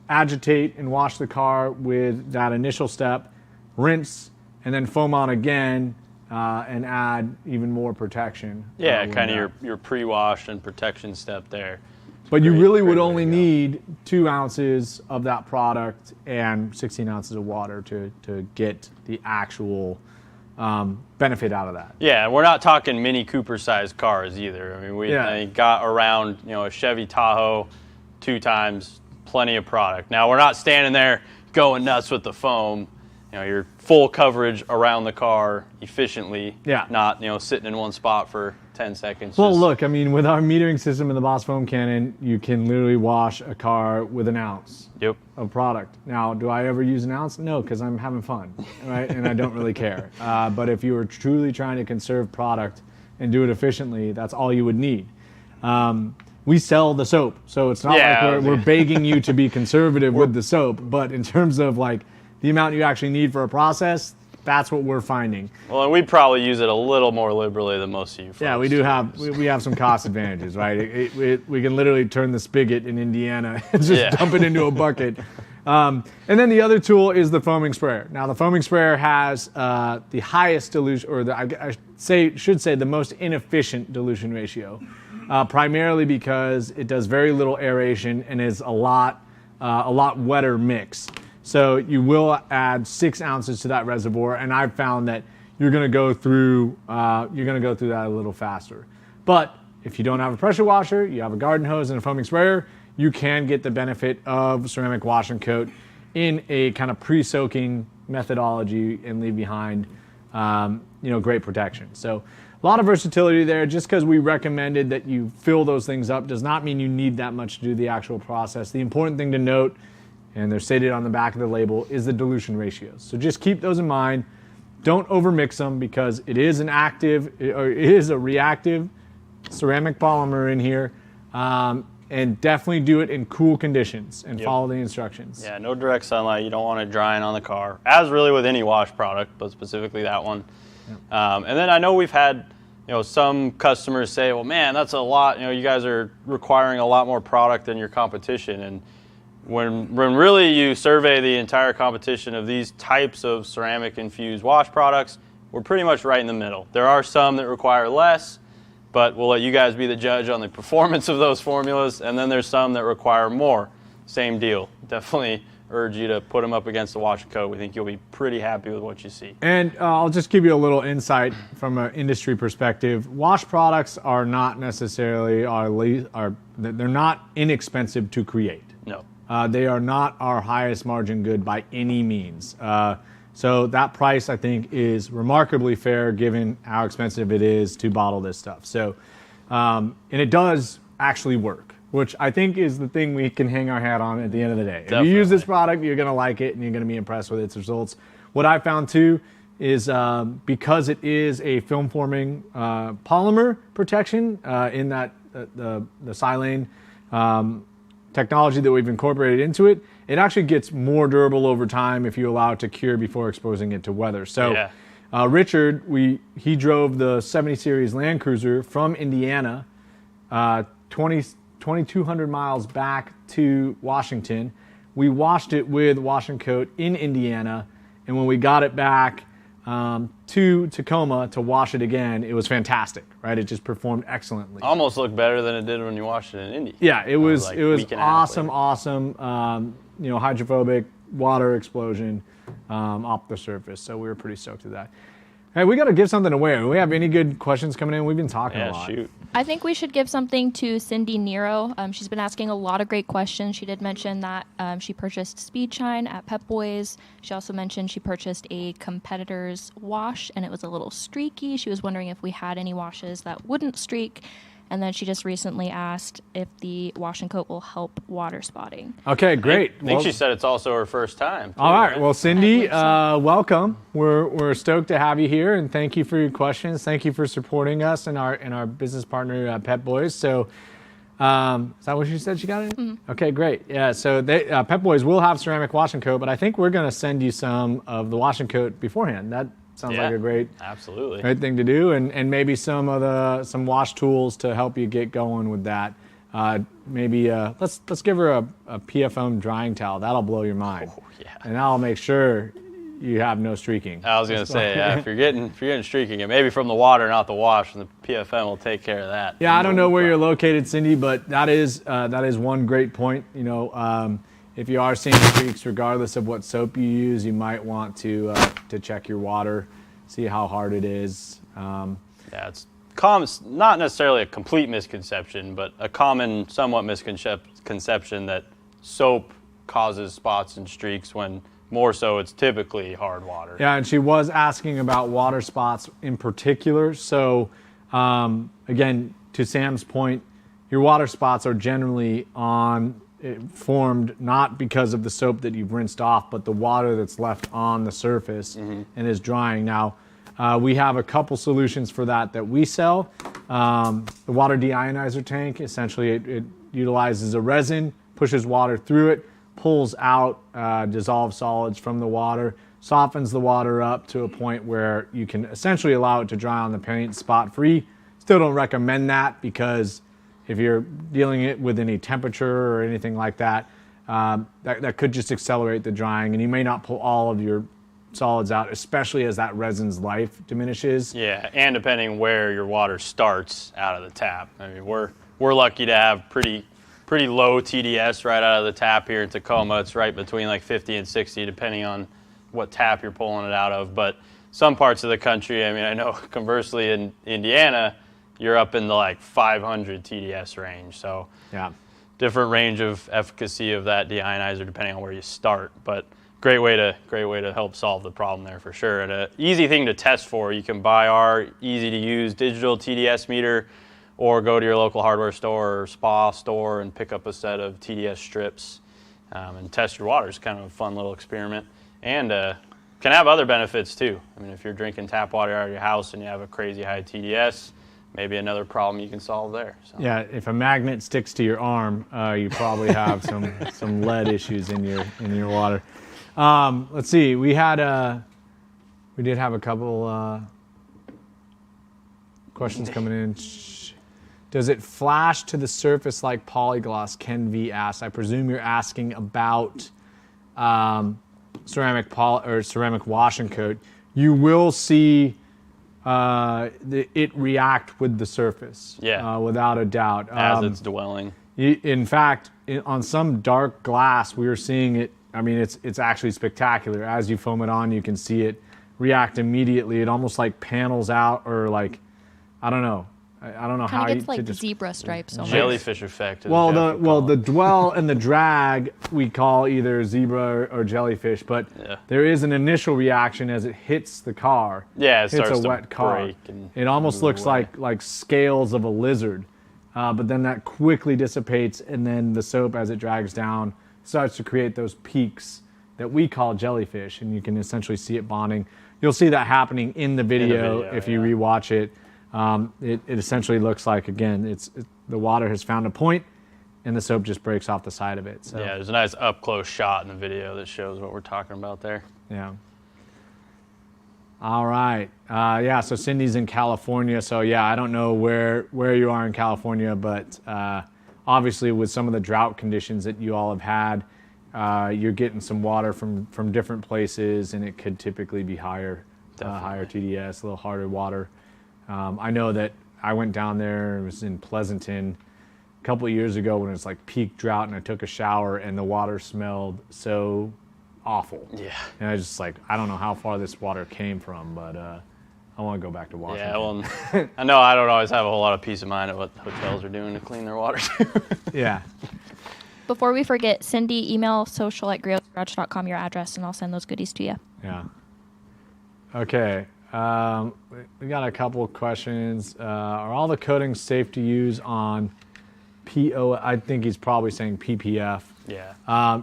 agitate and wash the car with that initial step, rinse, and then foam on again and add even more protection. Yeah, kind of your pre-wash and protection step there. But you really would only need 2 ounces of that product and 16 ounces of water to get the actual benefit out of that. Yeah, we're not talking Mini Cooper-sized cars either. I mean, we got around a Chevy Tahoe 2 times, plenty of product. Now, we're not standing there going nuts with the foam. You're full coverage around the car efficiently, not sitting in one spot for 10 seconds. Well, look, I mean, with our metering system in the Boss Foam Cannon, you can literally wash a car with an ounce of product. Now, do I ever use an ounce? No, because I'm having fun, right? And I don't really care. But if you were truly trying to conserve product and do it efficiently, that's all you would need. We sell the soap, so it's not like we're begging you to be conservative with the soap. But in terms of like the amount you actually need for a process, that's what we're finding. Well, and we probably use it a little more liberally than most of you folks. Yeah, we do have we have some cost advantages, right? We can literally turn the spigot in Indiana and just dump it into a bucket. And then the other tool is the foaming sprayer. Now, the foaming sprayer has the highest dilution, or I should say the most inefficient dilution ratio, primarily because it does very little aeration and is a lot wetter mix. So you will add 6 ounces to that reservoir, and I've found that you're going to go through that a little faster. But if you don't have a pressure washer, you have a garden hose and a foaming sprayer, you can get the benefit of ceramic wash and coat in a kind of pre-soaking methodology and leave behind great protection. So a lot of versatility there. Just because we recommended that you fill those things up does not mean you need that much to do the actual process. The important thing to note, and they're stated on the back of the label, is the dilution ratios. So just keep those in mind. Don't overmix them because it is a reactive ceramic polymer in here. And definitely do it in cool conditions and follow the instructions. Yeah, no direct sunlight. You don't want it drying on the car, as really with any wash product, but specifically that one. Yep. And then I know we've had some customers say, well, man, that's a lot. You guys are requiring a lot more product than your competition. And when really you survey the entire competition of these types of ceramic infused wash products, we're pretty much right in the middle. There are some that require less, but we'll let you guys be the judge on the performance of those formulas. And then there's some that require more. Same deal. Definitely urge you to put them up against the wash and coat. We think you'll be pretty happy with what you see. And I'll just give you a little insight from an industry perspective. Wash products are not necessarily they're not inexpensive to create. No. They are not our highest margin good by any means. So that price, I think, is remarkably fair given how expensive it is to bottle this stuff. So, and it does actually work, which I think is the thing we can hang our hat on at the end of the day. Definitely. If you use this product, you're going to like it and you're going to be impressed with its results. What I found too is because it is a film forming polymer protection in that the silane technology that we've incorporated into it, it actually gets more durable over time if you allow it to cure before exposing it to weather. So Richard, he drove the 70 Series Land Cruiser from Indiana, 2,200 miles back to Washington. We washed it with wash and coat in Indiana, and when we got it back to Tacoma to wash it again, it was fantastic, right? It just performed excellently. Almost looked better than it did when you washed it in Indy. Yeah, it was awesome, hydrophobic water explosion off the surface. So we were pretty stoked with that. Hey, we got to give something away. Do we have any good questions coming in? We've been talking a lot. Shoot. I think we should give something to Cindy Nero. She's been asking a lot of great questions. She did mention that she purchased Speed Shine at Pep Boys. She also mentioned she purchased a competitor's wash, and it was a little streaky. She was wondering if we had any washes that wouldn't streak. And then she just recently asked if the wash and coat will help water spotting. Okay, great. I think she said it's also her first time. Too, all right. Well, Cindy, welcome. We're stoked to have you here, and thank you for your questions. Thank you for supporting us and our business partner, Pep Boys. So, is that what she said she got it? Mm-hmm. Okay, great. Yeah. So Pep Boys will have ceramic wash and coat, but I think we're going to send you some of the wash and coat beforehand. That sounds like a great thing to do, and maybe some wash tools to help you get going with that. Maybe let's give her a PFM drying towel. That'll blow your mind. Oh, yeah. And that'll make sure you have no streaking. I was gonna say, if you're getting streaking, it maybe from the water, not the wash, and the PFM will take care of that. Yeah, I don't know where you're located, Cindy, but that is one great point. You know, if you are seeing streaks, regardless of what soap you use, you might want to check your water, see how hard it is. It's common, not necessarily a complete misconception, but a common, somewhat misconception that soap causes spots and streaks when more so it's typically hard water. Yeah, and she was asking about water spots in particular. So, again, to Sam's point, your water spots are generally formed not because of the soap that you've rinsed off, but the water that's left on the surface and is drying. Now, we have a couple solutions for that we sell. The water deionizer tank, essentially it utilizes a resin, pushes water through it, pulls out dissolved solids from the water, softens the water up to a point where you can essentially allow it to dry on the paint spot-free. Still don't recommend that because if you're dealing it with any temperature or anything like that, that could just accelerate the drying, and you may not pull all of your solids out, especially as that resin's life diminishes. Yeah, and depending where your water starts out of the tap. I mean, we're lucky to have pretty low TDS right out of the tap here in Tacoma. It's right between like 50 and 60, depending on what tap you're pulling it out of. But some parts of the country, I mean, I know conversely in Indiana, you're up in the like 500 TDS range. So yeah, different range of efficacy of that deionizer depending on where you start. But great way to help solve the problem there for sure. And an easy thing to test for, you can buy our easy to use digital TDS meter, or go to your local hardware store or spa store and pick up a set of TDS strips and test your water. It's kind of a fun little experiment, and can have other benefits too. I mean, if you're drinking tap water out of your house and you have a crazy high TDS, maybe another problem you can solve there. So. Yeah, if a magnet sticks to your arm, you probably have some lead issues in your water. Let's see. We did have a couple questions coming in. Does it flash to the surface like polygloss? Ken V asked. I presume you're asking about ceramic wash and coat. You will see it react with the surface. Yeah. Without a doubt. As it's dwelling. In fact, on some dark glass, we were seeing it. I mean, it's actually spectacular. As you foam it on, you can see it react immediately. It almost like panels out, or like, I don't know how you gets like zebra stripes. Almost. Jellyfish effect. The dwell and the drag we call either zebra or jellyfish, but there is an initial reaction as it hits the car. Yeah, it starts hits a wet car. It almost looks like scales of a lizard, but then that quickly dissipates, and then the soap, as it drags down, starts to create those peaks that we call jellyfish, and you can essentially see it bonding. You'll see that happening in the video if you rewatch it. It essentially looks like, again, the water has found a point, and the soap just breaks off the side of it. So Yeah, there's a nice up close shot in the video that shows what we're talking about there. yeah. All right. Yeah, so Cindy's in California. So yeah, I don't know where you are in California, but obviously with some of the drought conditions that you all have had, you're getting some water from different places, and it could typically be higher TDS, a little harder water. I know that I went down there, it was in Pleasanton a couple of years ago when it was like peak drought, and I took a shower and the water smelled so awful. Yeah. And I was just like, I don't know how far this water came from, but I want to go back to Washington. Yeah, well, I know I don't always have a whole lot of peace of mind at what hotels are doing to clean their water too. Yeah. Before we forget, Cindy, email social@griotsgarage.com your address, and I'll send those goodies to you. Yeah. Okay. We got a couple of questions. Are all the coatings safe to use on PO? I think he's probably saying PPF. Yeah.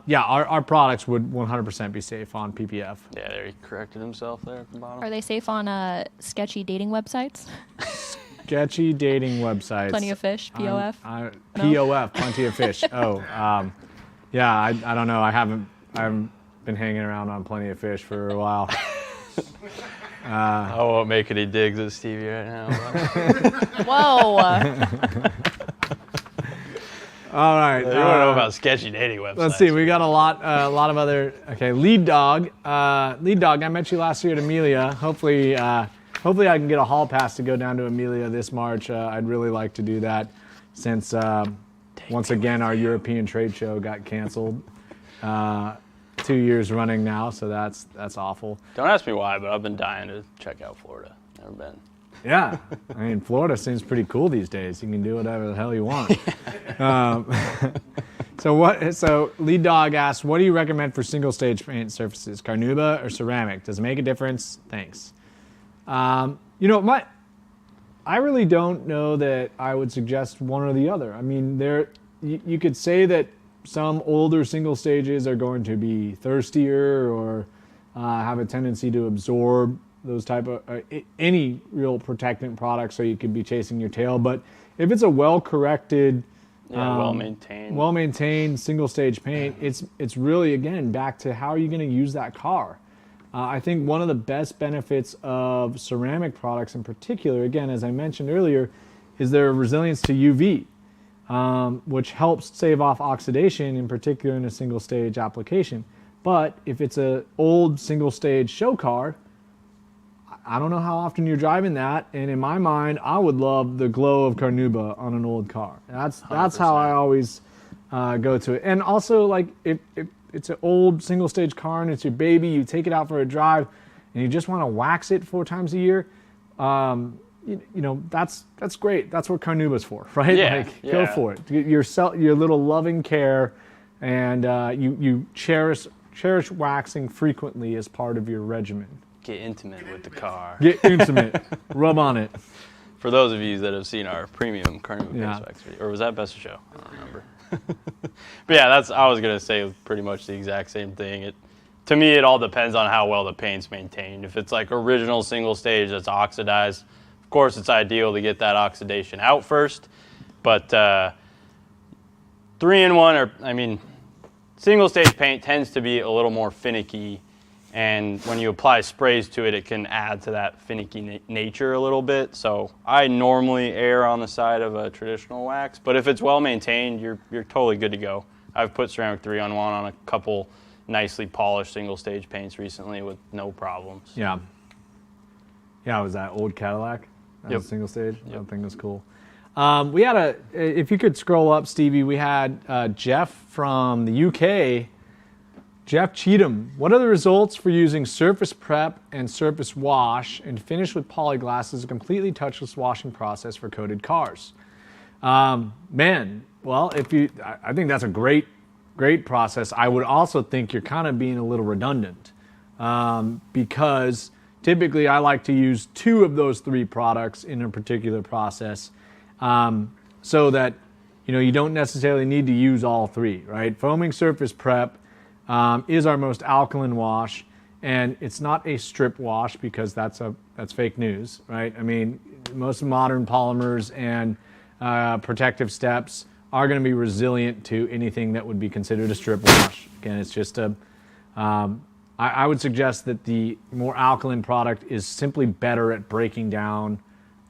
Yeah, our products would 100% be safe on PPF. Yeah, there he corrected himself there at the bottom. Are they safe on sketchy dating websites? Sketchy dating websites. Plenty of fish, POF? POF, plenty of fish. Oh, yeah, I don't know. I haven't been hanging around on Plenty of Fish for a while. I won't make any digs at Stevie right now. Whoa. All right. You want to know about sketchy dating websites. Let's see. We got a lot of other. Okay, Lead Dog. Lead Dog. I met you last year at Amelia. Hopefully I can get a hall pass to go down to Amelia this March. I'd really like to do that, since once again our European trade show got canceled 2 years running now. So that's awful. Don't ask me why, but I've been dying to check out Florida. Never been. Yeah, I mean, Florida seems pretty cool these days. You can do whatever the hell you want. So Lead Dog asks, what do you recommend for single stage paint surfaces, Carnauba or ceramic? Does it make a difference? Thanks. I really don't know that I would suggest one or the other. I mean, you could say that some older single stages are going to be thirstier or have a tendency to absorb those type of any real protectant products, so you could be chasing your tail. But if it's a well-corrected, well-maintained single-stage paint, it's really, again, back to how are you going to use that car. I think one of the best benefits of ceramic products in particular, again, as I mentioned earlier, is their resilience to UV, which helps save off oxidation, in particular in a single-stage application. But if it's an old single-stage show car, I don't know how often you're driving that, and in my mind, I would love the glow of Carnauba on an old car. That's how I always go to it. And also, like, if it's an old single-stage car and it's your baby, you take it out for a drive, and you just want to wax it 4 times a year, that's great. That's what Carnauba's for, right? Yeah, Go for it. Your little loving care, and you cherish waxing frequently as part of your regimen. Get intimate with the car. Get intimate. Rub on it. For those of you that have seen our premium Carnauba Yeah. face wax video, or was that Best of Show? I don't remember. But yeah, I was gonna say pretty much the exact same thing. To me, it all depends on how well the paint's maintained. If it's like original single stage that's oxidized, of course it's ideal to get that oxidation out first. But 3-in-1, single stage paint tends to be a little more finicky. And when you apply sprays to it, it can add to that finicky nature a little bit. So I normally err on the side of a traditional wax. But if it's well maintained, you're totally good to go. I've put ceramic 3-on-1 on a couple nicely polished single stage paints recently with no problems. Yeah. Yeah, was that old Cadillac? That was single stage? Yep. That thing was cool. We had if you could scroll up, Stevie, we had Jeff from the UK. Jeff Cheatham, what are the results for using surface prep and surface wash and finish with polyglass as a completely touchless washing process for coated cars? I think that's a great process. I would also think you're kind of being a little redundant because typically I like to use 2 of those 3 products in a particular process so that you don't necessarily need to use all 3, right? Foaming surface prep is our most alkaline wash, and it's not a strip wash because that's fake news, right? I mean, most modern polymers and protective steps are going to be resilient to anything that would be considered a strip wash. Again, it's just I would suggest that the more alkaline product is simply better at breaking down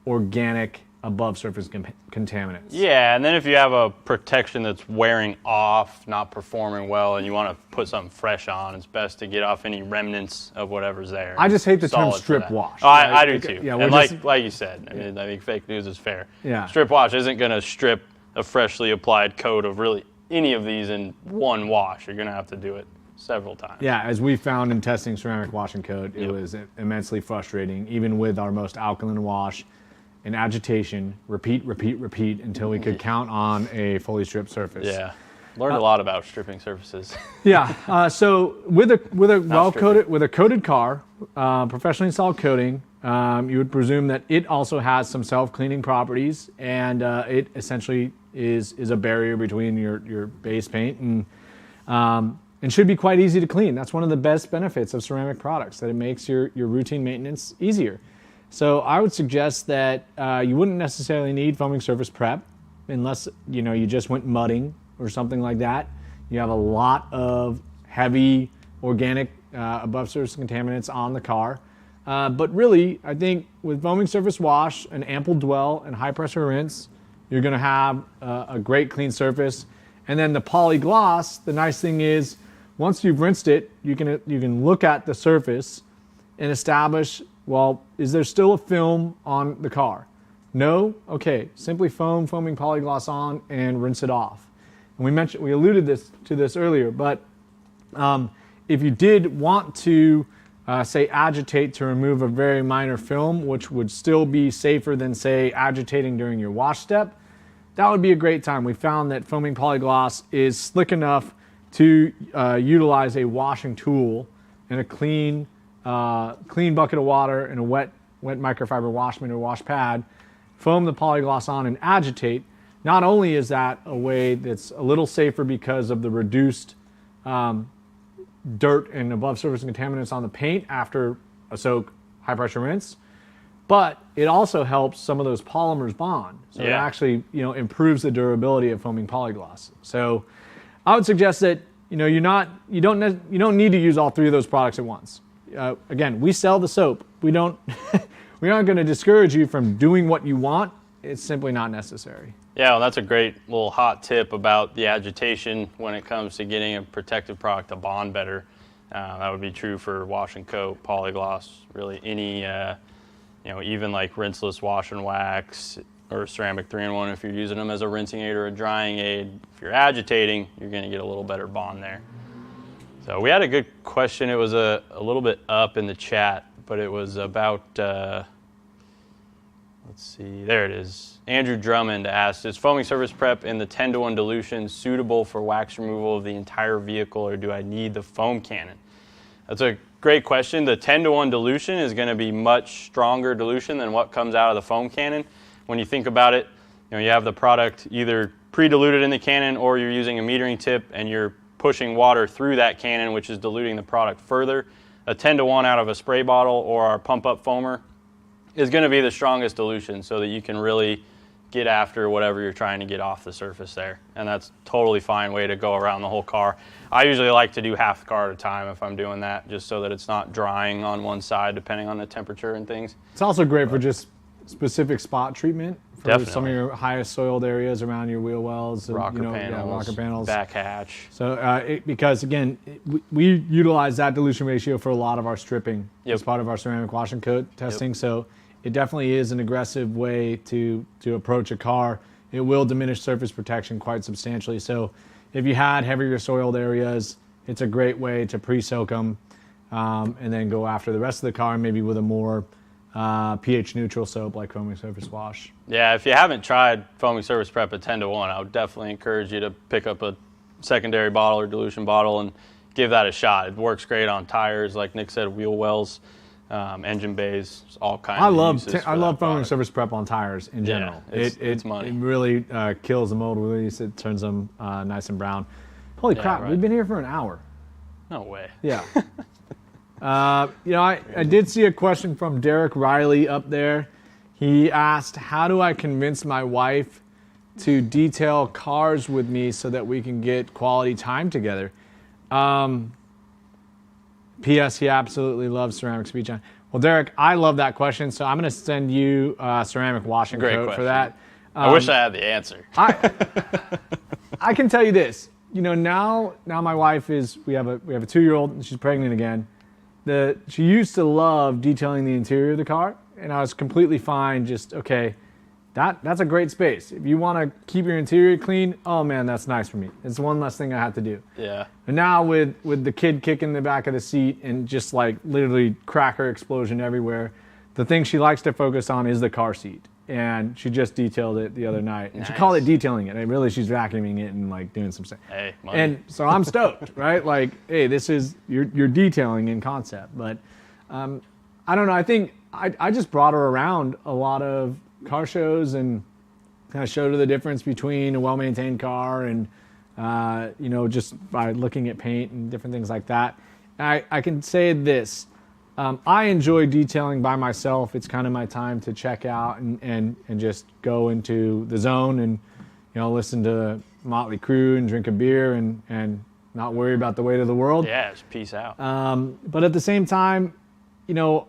organic above surface contaminants. Yeah, and then if you have a protection that's wearing off, not performing well, and you want to put something fresh on, it's best to get off any remnants of whatever's there. I just hate the term strip wash. Oh, I do too. Yeah, and like you said, I mean, I think fake news is fair. Yeah. Strip wash isn't going to strip a freshly applied coat of really any of these in one wash. You're going to have to do it several times. Yeah, as we found in testing ceramic washing coat, it was immensely frustrating, even with our most alkaline wash. In agitation, repeat until we could count on a fully stripped surface. Yeah, learned a lot about stripping surfaces. Yeah, so with a coated car, professionally installed coating, you would presume that it also has some self-cleaning properties, and it essentially is a barrier between your base paint and should be quite easy to clean. That's one of the best benefits of ceramic products, that it makes your routine maintenance easier. So I would suggest that you wouldn't necessarily need foaming surface prep unless you just went mudding or something like that. You have a lot of heavy organic above surface contaminants on the car. But really, I think with foaming surface wash, an ample dwell, and high pressure rinse, you're going to have a great clean surface. And then the polygloss, the nice thing is, once you've rinsed it, you can look at the surface and establish, well, is there still a film on the car? No? Okay, simply foaming polygloss on and rinse it off. And we alluded to this earlier, but if you did want to, say, agitate to remove a very minor film, which would still be safer than, say, agitating during your wash step, that would be a great time. We found that foaming polygloss is slick enough to utilize a washing tool and a clean bucket of water and a wet microfiber wash mitt or wash pad, foam the polygloss on and agitate. Not only is that a way that's a little safer because of the reduced dirt and above surface contaminants on the paint after a soak high pressure rinse, but it also helps some of those polymers bond. So it actually improves the durability of foaming polygloss. So I would suggest that you don't need to use all three of those products at once. Again, we sell the soap. We aren't going to discourage you from doing what you want. It's simply not necessary. Yeah, well, that's a great little hot tip about the agitation when it comes to getting a protective product to bond better. That would be true for wash and coat, polygloss, really any, even like rinseless wash and wax or ceramic 3-in-1 if you're using them as a rinsing aid or a drying aid. If you're agitating, you're going to get a little better bond there. So we had a good question. It was a little bit up in the chat, but it was about, let's see, there it is. Andrew Drummond asked, is foaming surface prep in the 10-to-1 dilution suitable for wax removal of the entire vehicle, or do I need the foam cannon? That's a great question. The 10-to-1 dilution is going to be much stronger dilution than what comes out of the foam cannon. When you think about it, you have the product either pre-diluted in the cannon or you're using a metering tip and you're pushing water through that cannon, which is diluting the product further. A 10-to-1 out of a spray bottle or our pump-up foamer is going to be the strongest dilution so that you can really get after whatever you're trying to get off the surface there. And that's totally fine way to go around the whole car. I usually like to do half the car at a time if I'm doing that, just so that it's not drying on one side depending on the temperature and things. It's also great for just specific spot treatment for Definitely. some of your highest soiled areas around your wheel wells, rocker panels, back hatch. So because again, we utilize that dilution ratio for a lot of our stripping as part of our ceramic wash and coat testing. So it definitely is an aggressive way to approach a car. It will diminish surface protection quite substantially. So if you had heavier soiled areas, it's a great way to pre-soak them and then go after the rest of the car, maybe with a more pH neutral soap like foaming surface wash. Yeah, if you haven't tried foaming surface prep at 10-to-1, I would definitely encourage you to pick up a secondary bottle or dilution bottle and give that a shot. It works great on tires, like Nick said, wheel wells, engine bays, all kinds of uses. I love foaming surface prep on tires in general. Yeah, it's money. It really kills the mold release. It turns them nice and brown. Holy crap, right. We've been here for an hour. No way. Yeah. I did see a question from Derek Riley up there. He asked, how do I convince my wife to detail cars with me so that we can get quality time together? P.S. He absolutely loves ceramic speed shine. Well, Derek, I love that question, so I'm going to send you a ceramic washing coat for that. I wish I had the answer. I can tell you this. You know, now my wife is, we have a 2-year-old and she's pregnant again. She used to love detailing the interior of the car, and I was completely fine. Just okay, that's a great space. If you want to keep your interior clean, oh man, that's nice for me. It's one less thing I have to do. Yeah. And now with the kid kicking the back of the seat and just like literally cracker explosion everywhere, the thing she likes to focus on is the car seat. And she just detailed it the other night. And she called it detailing it. And really, she's vacuuming it and like doing some stuff. Hey, money. And so I'm stoked, right? Like, hey, this is, you're detailing in concept. But I don't know. I think I just brought her around a lot of car shows and kind of showed her the difference between a well-maintained car and, you know, just by looking at paint and different things like that. I can say this. I enjoy detailing by myself. It's kind of my time to check out and just go into the zone and, you know, listen to Motley Crue and drink a beer and not worry about the weight of the world. Yeah, just peace out. But at the same time, you know,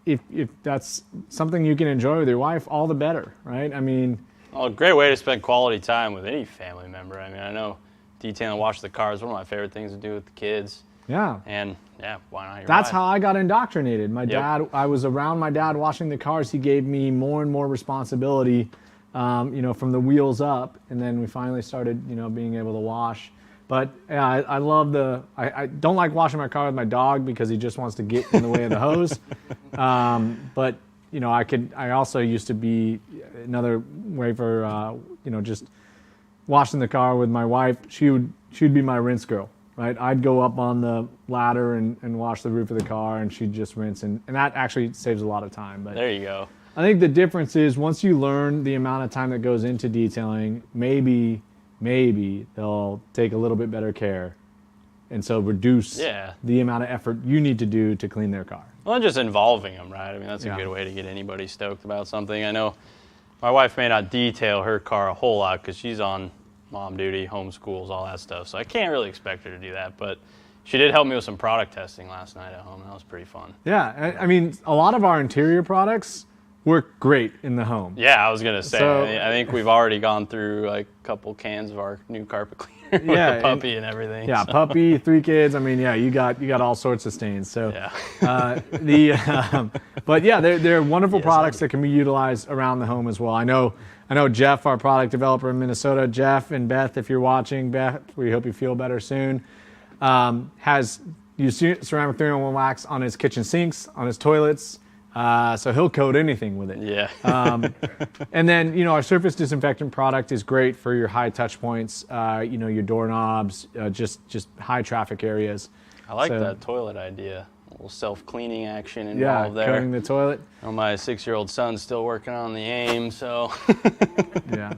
if that's something you can enjoy with your wife, all the better, right? I mean... Well, a great way to spend quality time with any family member. I mean, I know detailing, wash the car is one of my favorite things to do with the kids. Yeah. And yeah, why not your That's wife? how I got indoctrinated. My Yep. dad, I was around my dad washing the cars. He gave me more and more responsibility, you know, from the wheels up. And then we finally started, you know, being able to wash. But yeah, I love I don't like washing my car with my dog because he just wants to get in the way of the hose. But, you know, I also used to be another way for, you know, just washing the car with my wife. She'd be my rinse girl. Right, I'd go up on the ladder and wash the roof of the car, and she'd just rinse, and that actually saves a lot of time. But There you go. I think the difference is once you learn the amount of time that goes into detailing, maybe they'll take a little bit better care, and so reduce the amount of effort you need to do to clean their car. Well, and just involving them, right? I mean, that's a good way to get anybody stoked about something. I know my wife may not detail her car a whole lot because she's on mom duty, homeschools, all that stuff. So I can't really expect her to do that. But she did help me with some product testing last night at home. That was pretty fun. Yeah, I mean, a lot of our interior products work great in the home. Yeah, I was going to say, So- I think we've already gone through like a couple cans of our new carpet cleaner with the puppy and everything. Yeah, so. puppy, 3 kids. I mean, yeah, you got all sorts of stains. So, Yeah. but yeah, they're wonderful products that can be utilized around the home as well. I know Jeff, our product developer in Minnesota. Jeff and Beth, if you're watching, Beth, we hope you feel better soon. Has used ceramic 3-in-1 wax on his kitchen sinks, on his toilets. So he'll coat anything with it. Yeah. And then, you know, our surface disinfectant product is great for your high touch points, you know, your doorknobs, just high traffic areas. I like that toilet idea. A little self-cleaning action involved there. Coating the toilet. Well, my 6-year-old son's still working on the AIM, so Yeah.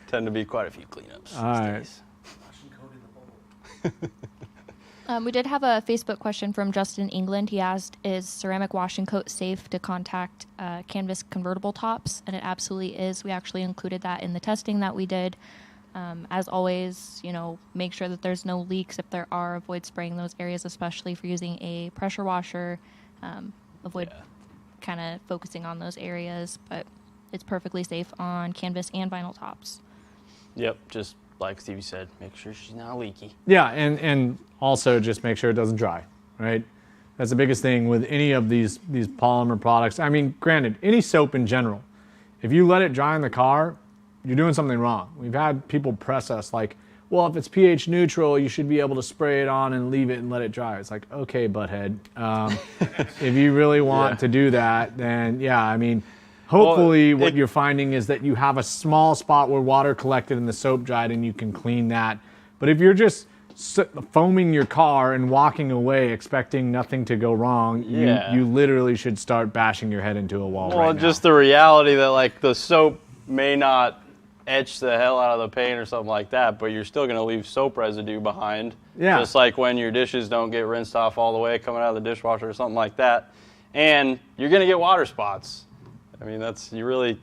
tend to be quite a few cleanups these right. days. We did have a Facebook question from Justin England. He asked, is ceramic washing coat safe to contact canvas convertible tops? And it absolutely is. We actually included that in the testing that we did. As always, you know, make sure that there's no leaks. If there are, avoid spraying those areas, especially if you're using a pressure washer. Avoid kind of focusing on those areas, but it's perfectly safe on canvas and vinyl tops. Yep, just like Stevie said, make sure she's not leaky. Yeah, and also just make sure it doesn't dry, right? That's the biggest thing with any of these polymer products. I mean, granted, any soap in general, if you let it dry in the car, you're doing something wrong. We've had people press us like, well, if it's pH neutral, you should be able to spray it on and leave it and let it dry. It's like, okay, butthead. If you really want to do that, then yeah, I mean, hopefully what you're finding is that you have a small spot where water collected and the soap dried and you can clean that. But if you're just foaming your car and walking away expecting nothing to go wrong, you literally should start bashing your head into a wall right now. Well, just the reality that like the soap may not etch the hell out of the paint or something like that, but you're still going to leave soap residue behind. Yeah. Just like when your dishes don't get rinsed off all the way coming out of the dishwasher or something like that. And you're going to get water spots. I mean, you really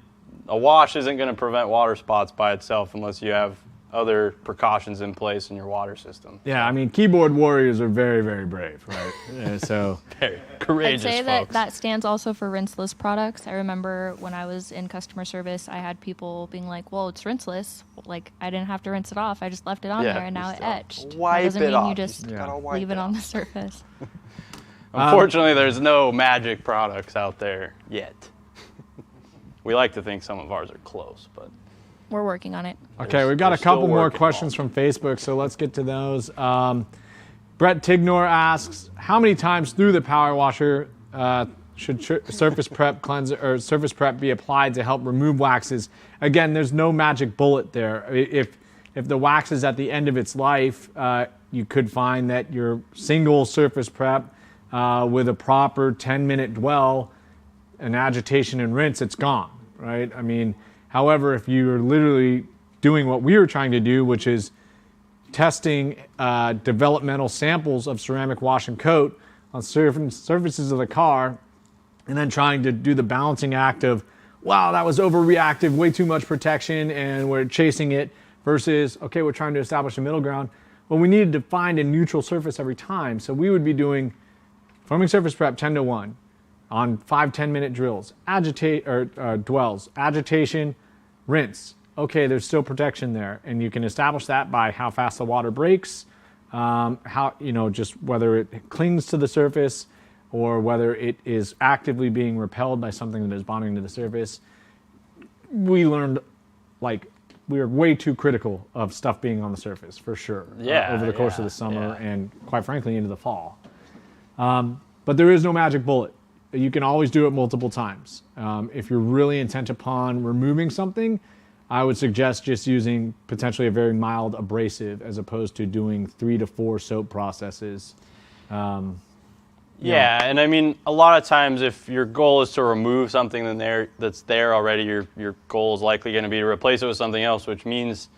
a wash isn't going to prevent water spots by itself unless you have other precautions in place in your water system. Yeah, I mean, keyboard warriors are very, very brave, right? So very courageous. I'd say folks. that stands also for rinseless products. I remember when I was in customer service, I had people being like, "Well, it's rinseless. Like I didn't have to rinse it off. I just left it on there, and now it etched." Wipe that doesn't it mean off. you just leave it on the surface. Unfortunately, there's no magic products out there yet. We like to think some of ours are close, but We're working on it. Okay, we've got a We're still couple more working questions on from Facebook, so let's get to those. Brett Tignor asks, how many times through the power washer should surface prep cleanser or surface prep be applied to help remove waxes? Again, there's no magic bullet there. If the wax is at the end of its life, you could find that your single surface prep with a proper 10-minute dwell, an agitation and rinse, it's gone, right? I mean, however, if you're literally doing what we were trying to do, which is testing developmental samples of ceramic wash and coat on surfaces of the car, and then trying to do the balancing act of, wow, that was overreactive, way too much protection, and we're chasing it, versus, okay, we're trying to establish a middle ground. Well, we needed to find a neutral surface every time. So we would be doing foaming surface prep 10-to-1 on 5-10-minute drills, dwells, agitation, rinse. Okay, there's still protection there, and you can establish that by how fast the water breaks, how, just whether it clings to the surface or whether it is actively being repelled by something that is bonding to the surface. We learned, we are way too critical of stuff being on the surface, for sure, over the course of the summer and, quite frankly, into the fall. But there is no magic bullet. You can always do it multiple times. If you're really intent upon removing something, I would suggest just using potentially a very mild abrasive as opposed to doing 3 to 4 soap processes. And I mean, a lot of times if your goal is to remove something that's there already, your goal is likely going to be to replace it with something else, which means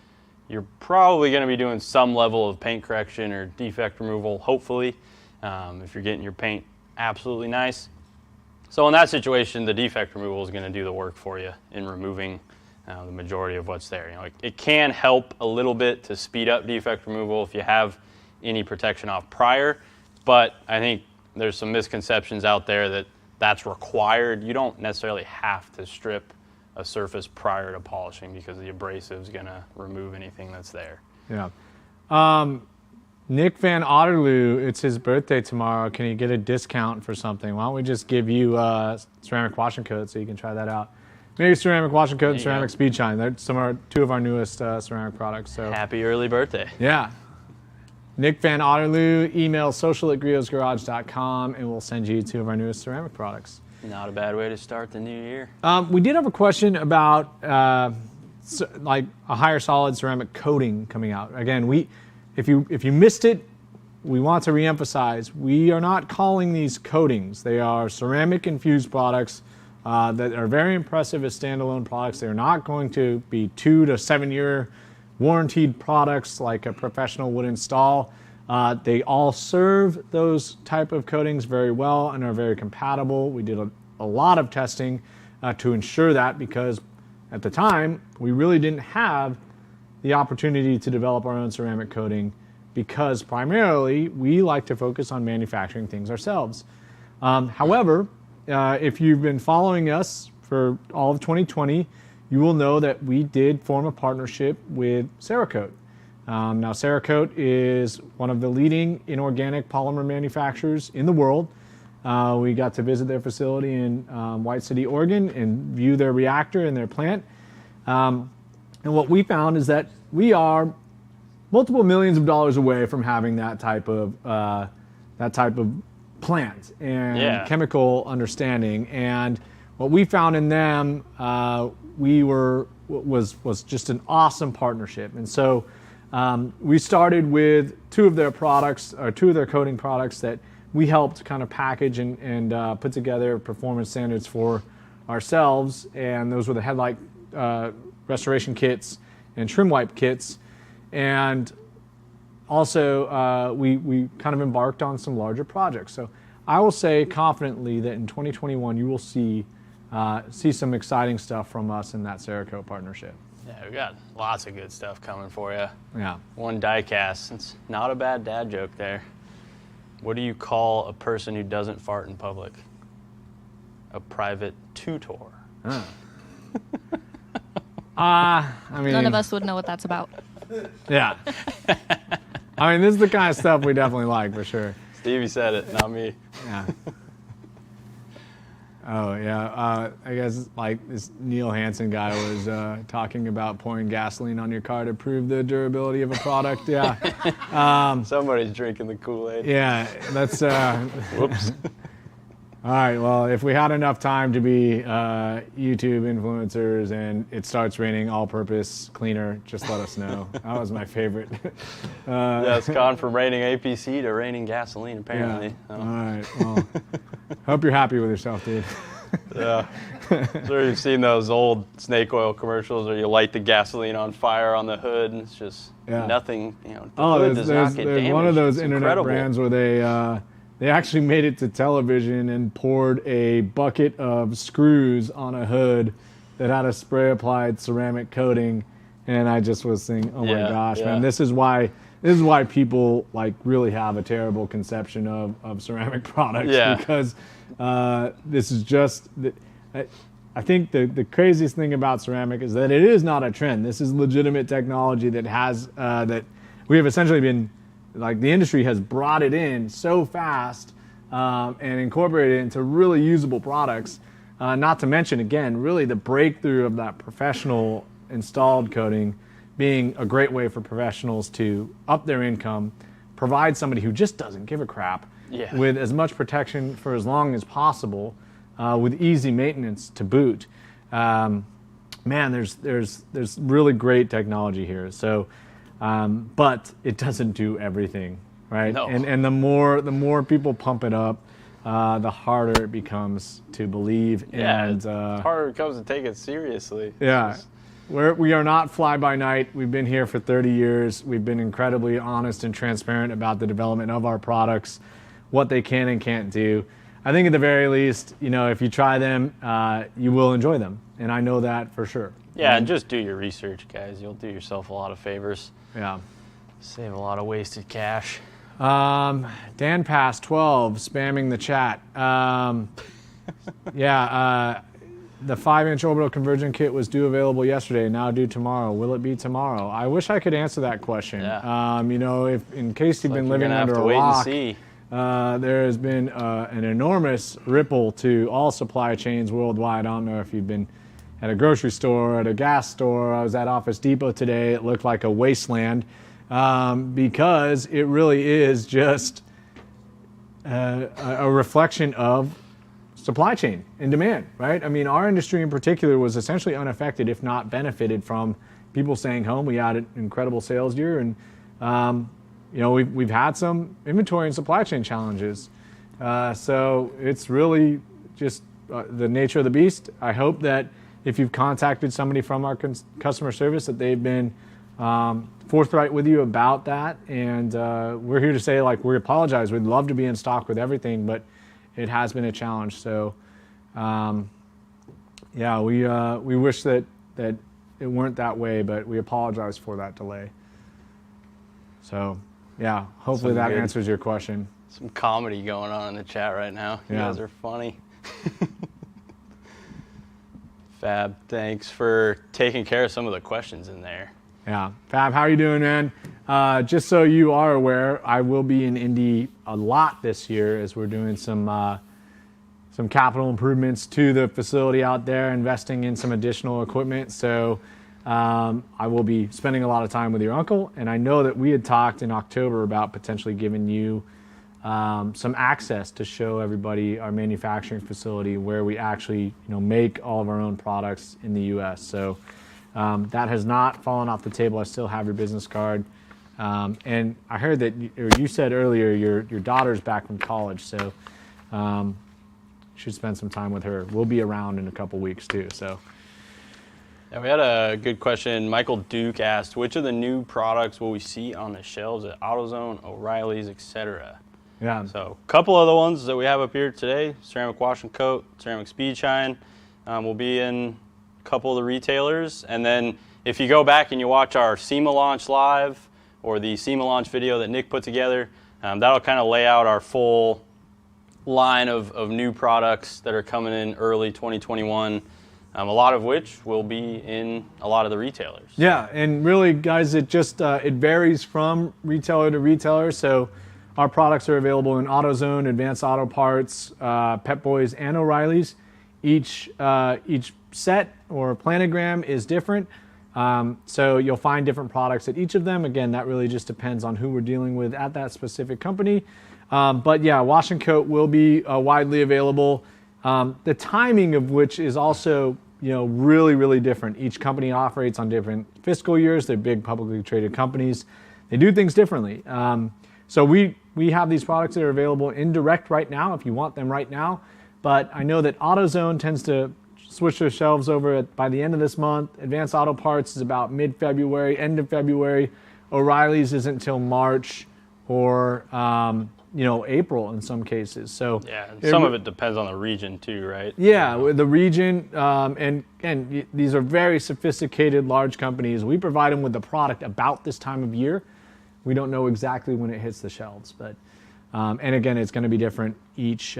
you're probably going to be doing some level of paint correction or defect removal, hopefully, if you're getting your paint absolutely nice. So in that situation, the defect removal is going to do the work for you in removing the majority of what's there. It can help a little bit to speed up defect removal if you have any protection off prior, but I think there's some misconceptions out there that that's required. You don't necessarily have to strip a surface prior to polishing because the abrasive is going to remove anything that's there. Yeah. Nick Van Otterloo, it's his birthday tomorrow. Can you get a discount for something? Why don't we just give you ceramic wash and coat so you can try that out? Maybe ceramic wash and coat and ceramic speed shine. They're two of our newest ceramic products. So happy early birthday. Yeah. Nick Van Otterloo, email social@griotsgarage.com, and we'll send you 2 of our newest ceramic products. Not a bad way to start the new year. We did have a question about a higher solid ceramic coating coming out. Again, if you missed it, we want to reemphasize, we are not calling these coatings. They are ceramic infused products that are very impressive as standalone products. They're not going to be 2 to 7 year warranted products like a professional would install. They all serve those type of coatings very well and are very compatible. We did a lot of testing to ensure that, because at the time we really didn't have the opportunity to develop our own ceramic coating, because primarily we like to focus on manufacturing things ourselves. However, if you've been following us for all of 2020, you will know that we did form a partnership with Cerakote. Now, Cerakote is one of the leading inorganic polymer manufacturers in the world. We got to visit their facility in White City, Oregon, and view their reactor and their plant. And what we found is that we are multiple millions of dollars away from having that type of plant and chemical understanding. And what we found in them, was just an awesome partnership. And so we started with 2 of their products, or 2 of their coating products that we helped kind of package and put together performance standards for ourselves. And those were the headlight restoration kits and trim wipe kits. And also we kind of embarked on some larger projects. So I will say confidently that in 2021 you will see see some exciting stuff from us in that Cerakote partnership. Yeah, we got lots of good stuff coming for you. Yeah. One die cast. It's not a bad dad joke there. What do you call a person who doesn't fart in public? A private tutor. I mean, None of us would know what that's about. Yeah. I mean, this is the kind of stuff we definitely like, for sure. Stevie said it, not me. Yeah. Oh, yeah. I guess like this Neil Hansen guy was talking about pouring gasoline on your car to prove the durability of a product. Yeah. Somebody's drinking the Kool-Aid. Yeah, that's... Whoops. All right, well, if we had enough time to be YouTube influencers and it starts raining all-purpose cleaner, just let us know. That was my favorite. Yeah, it's gone from raining APC to raining gasoline, apparently. Yeah. All right, well, hope you're happy with yourself, dude. Yeah. Sure, you've seen those old snake oil commercials where you light the gasoline on fire on the hood and it's just nothing, the hood does not get damaged. One of those it's internet incredible. brands where they actually made it to television and poured a bucket of screws on a hood that had a spray-applied ceramic coating, and I just was thinking, oh my gosh, man, this is why people like really have a terrible conception of ceramic products because this is just. I think the craziest thing about ceramic is that it is not a trend. This is legitimate technology that has that we have essentially been. Like the industry has brought it in so fast and incorporated it into really usable products. Not to mention, again, really the breakthrough of that professional installed coating being a great way for professionals to up their income, provide somebody who just doesn't give a crap with as much protection for as long as possible, with easy maintenance to boot. Man, there's really great technology here. So. But it doesn't do everything, right? No. And the more people pump it up, the harder it becomes to believe. Yeah, and it's harder it becomes to take it seriously. Yeah, we are not fly by night. We've been here for 30 years. We've been incredibly honest and transparent about the development of our products, what they can and can't do. I think at the very least, if you try them, you will enjoy them, and I know that for sure. Yeah, and just do your research, guys. You'll do yourself a lot of favors. Yeah. Save a lot of wasted cash. Dan Pass 12 spamming the chat. The 5-inch orbital conversion kit was due available yesterday, now due tomorrow. Will it be tomorrow? I wish I could answer that question. Yeah. If in case you've been living under a rock, there has been an enormous ripple to all supply chains worldwide. I don't know if you've been at a grocery store, at a gas store. I was at Office Depot today. It looked like a wasteland because it really is just a reflection of supply chain and demand, right? I mean, our industry in particular was essentially unaffected, if not benefited from people staying home. We had an incredible sales year, and we've had some inventory and supply chain challenges. So it's really just the nature of the beast. I hope that if you've contacted somebody from our customer service, that they've been forthright with you about that. And we're here to say, we apologize. We'd love to be in stock with everything, but it has been a challenge. So, we wish that it weren't that way, but we apologize for that delay. So, hopefully that answers your question. Some comedy going on in the chat right now. You guys are funny. Fab, thanks for taking care of some of the questions in there. Yeah. Fab, how are you doing, man? Just so you are aware, I will be in Indy a lot this year as we're doing some capital improvements to the facility out there, investing in some additional equipment. So I will be spending a lot of time with your uncle. And I know that we had talked in October about potentially giving you some access to show everybody our manufacturing facility where we actually make all of our own products in the U.S. So that has not fallen off the table. I still have your business card. And I heard that you said earlier your daughter's back from college, so you should spend some time with her. We'll be around in a couple weeks too. So. Yeah, we had a good question. Michael Duke asked, which of the new products will we see on the shelves at AutoZone, O'Reilly's, etc.? Yeah. So a couple of the ones that we have up here today: ceramic wash and coat, ceramic speed shine, We'll be in a couple of the retailers. And then if you go back and you watch our SEMA launch live or the SEMA launch video that Nick put together, that'll kind of lay out our full line of new products that are coming in early 2021. A lot of which will be in a lot of the retailers. Yeah, and really, guys, it just it varies from retailer to retailer. So our products are available in AutoZone, Advanced Auto Parts, Pep Boys, and O'Reilly's. Each set or planogram is different. So you'll find different products at each of them. Again, that really just depends on who we're dealing with at that specific company. But yeah, Wash and Coat will be widely available. The timing of which is also really, really different. Each company operates on different fiscal years. They're big publicly traded companies. They do things differently. So we have these products that are available in direct right now if you want them right now. But I know that AutoZone tends to switch their shelves over by the end of this month. Advanced Auto Parts is about mid-February, end of February. O'Reilly's isn't until March or April in some cases. So yeah, and some of it depends on the region too, right? Yeah, with the region, and these are very sophisticated large companies. We provide them with the product about this time of year. We don't know exactly when it hits the shelves, but and again, it's going to be different each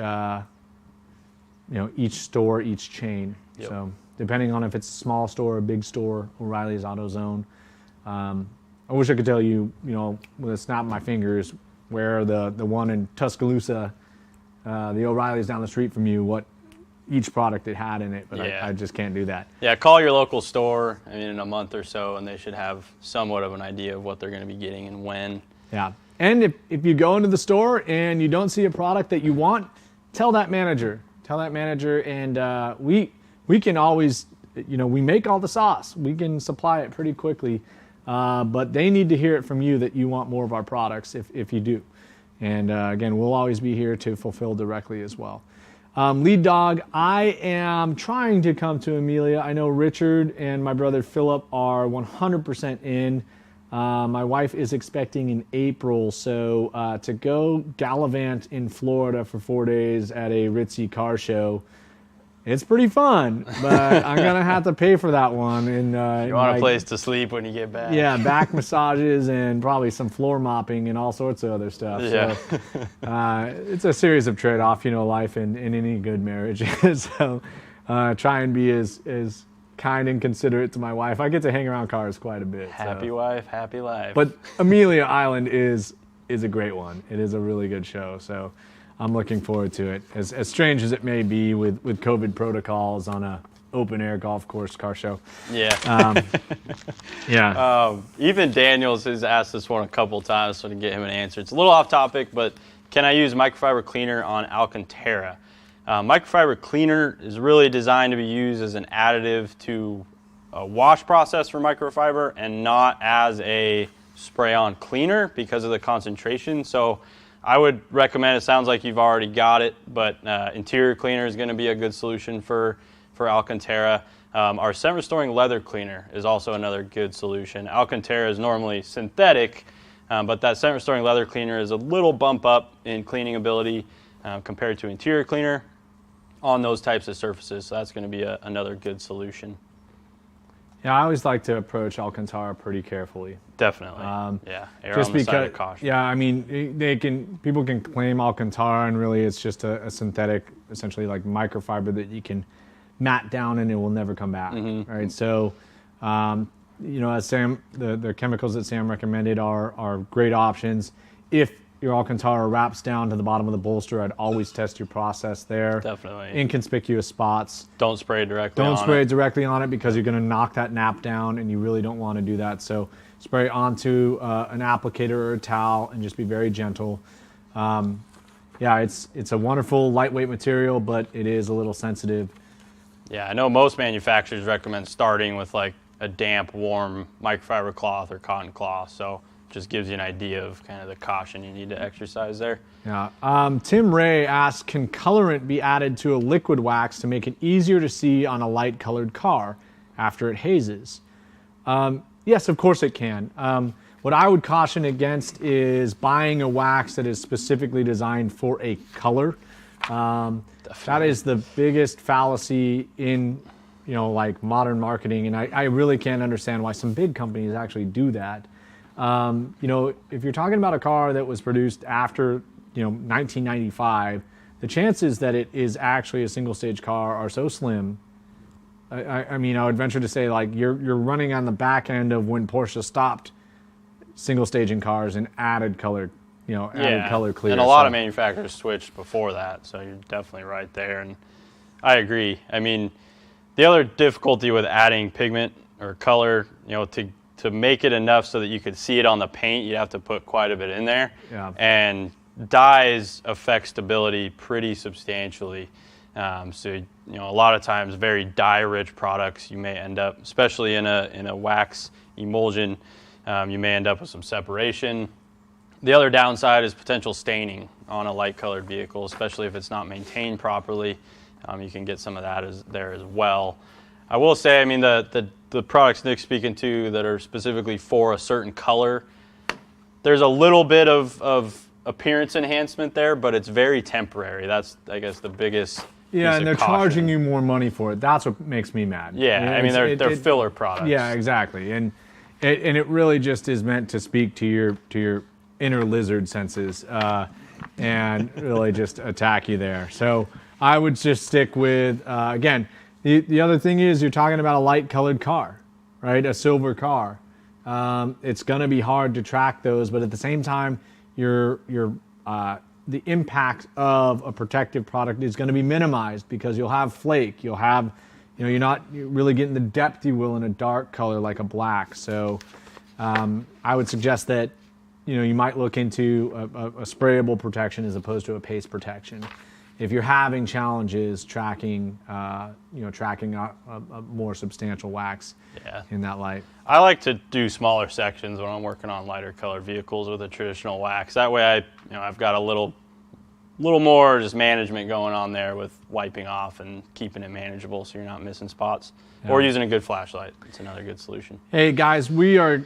each store, each chain. Yep. So depending on if it's a small store or a big store, O'Reilly's, AutoZone. I wish I could tell you, with a snap of my fingers, where the one in Tuscaloosa, the O'Reilly's down the street from you, what each product it had in it, but I just can't do that. Yeah, call your local store in a month or so, and they should have somewhat of an idea of what they're going to be getting and when. Yeah, and if you go into the store and you don't see a product that you want, tell that manager. And we can always, we make all the sauce. We can supply it pretty quickly. But they need to hear it from you that you want more of our products if you do. And again, we'll always be here to fulfill directly as well. Lead Dog, I am trying to come to Amelia. I know Richard and my brother Philip are 100% in. My wife is expecting in April, so to go gallivant in Florida for 4 days at a ritzy car show, it's pretty fun, but I'm going to have to pay for that one. And you want a place to sleep when you get back. Yeah, back massages and probably some floor mopping and all sorts of other stuff. Yeah. So it's a series of trade-off, life in any good marriage. So try and be as kind and considerate to my wife. I get to hang around cars quite a bit. Happy wife, happy life. But Amelia Island is a great one. It is a really good show. So I'm looking forward to it. As strange as it may be with COVID protocols on a open air golf course car show. Yeah. Yeah. Even Daniels has asked this one a couple times, so to get him an answer. It's a little off topic, but can I use microfiber cleaner on Alcantara? Microfiber cleaner is really designed to be used as an additive to a wash process for microfiber and not as a spray-on cleaner because of the concentration. So I would recommend, it sounds like you've already got it, but interior cleaner is going to be a good solution for Alcantara. Our scent restoring leather cleaner is also another good solution. Alcantara is normally synthetic, but that scent restoring leather cleaner is a little bump up in cleaning ability compared to interior cleaner on those types of surfaces. So that's going to be another good solution. Yeah, I always like to approach Alcantara pretty carefully. Definitely. Err just on the because, side of caution. yeah, I mean, people can claim Alcantara, and really it's just a synthetic, essentially like microfiber that you can mat down and it will never come back. Mm-hmm. Right. So, as Sam, the chemicals that Sam recommended are great options. If your Alcantara wraps down to the bottom of the bolster, I'd always test your process there. Definitely. Inconspicuous spots. Don't spray directly on it. Don't spray directly on it because you're going to knock that nap down, and you really don't want to do that. So spray onto an applicator or a towel and just be very gentle. It's a wonderful lightweight material, but it is a little sensitive. Yeah, I know most manufacturers recommend starting with like a damp, warm microfiber cloth or cotton cloth. So just gives you an idea of kind of the caution you need to exercise there. Yeah. Tim Ray asks, can colorant be added to a liquid wax to make it easier to see on a light colored car after it hazes? Yes, of course it can. What I would caution against is buying a wax that is specifically designed for a color. That is the biggest fallacy in, like modern marketing, and I really can't understand why some big companies actually do that. If you're talking about a car that was produced after, 1995, the chances that it is actually a single-stage car are so slim. I would venture to say, like, you're running on the back end of when Porsche stopped single-staging cars and added color, added color clear. And a lot of manufacturers switched before that, so you're definitely right there. And I agree. I mean, the other difficulty with adding pigment or color, to make it enough so that you could see it on the paint, you have to put quite a bit in there. Yeah. And dyes affect stability pretty substantially. So a lot of times very dye-rich products, you may end up, especially in a wax emulsion, you may end up with some separation. The other downside is potential staining on a light-colored vehicle, especially if it's not maintained properly. You can get some of that there as well. I will say, I mean, the products Nick's speaking to that are specifically for a certain color, there's a little bit of appearance enhancement there, but it's very temporary. That's, I guess, the biggest. Yeah, and they're charging you more money for it. That's what makes me mad. Yeah, I mean, they're filler products. Yeah, exactly, and it really just is meant to speak to your inner lizard senses, and really just attack you there. So I would just stick with again. The other thing is you're talking about a light-colored car, right? A silver car. It's going to be hard to track those, but at the same time, the impact of a protective product is going to be minimized because you'll have flake. You'll have, you're not really getting the depth you will in a dark color like a black. So I would suggest that, you might look into a sprayable protection as opposed to a paste protection. If you're having challenges tracking, tracking a more substantial wax in that light. I like to do smaller sections when I'm working on lighter colored vehicles with a traditional wax. That way I've got a little more just management going on there with wiping off and keeping it manageable so you're not missing spots. Yeah. Or using a good flashlight. It's another good solution. Hey guys, we are,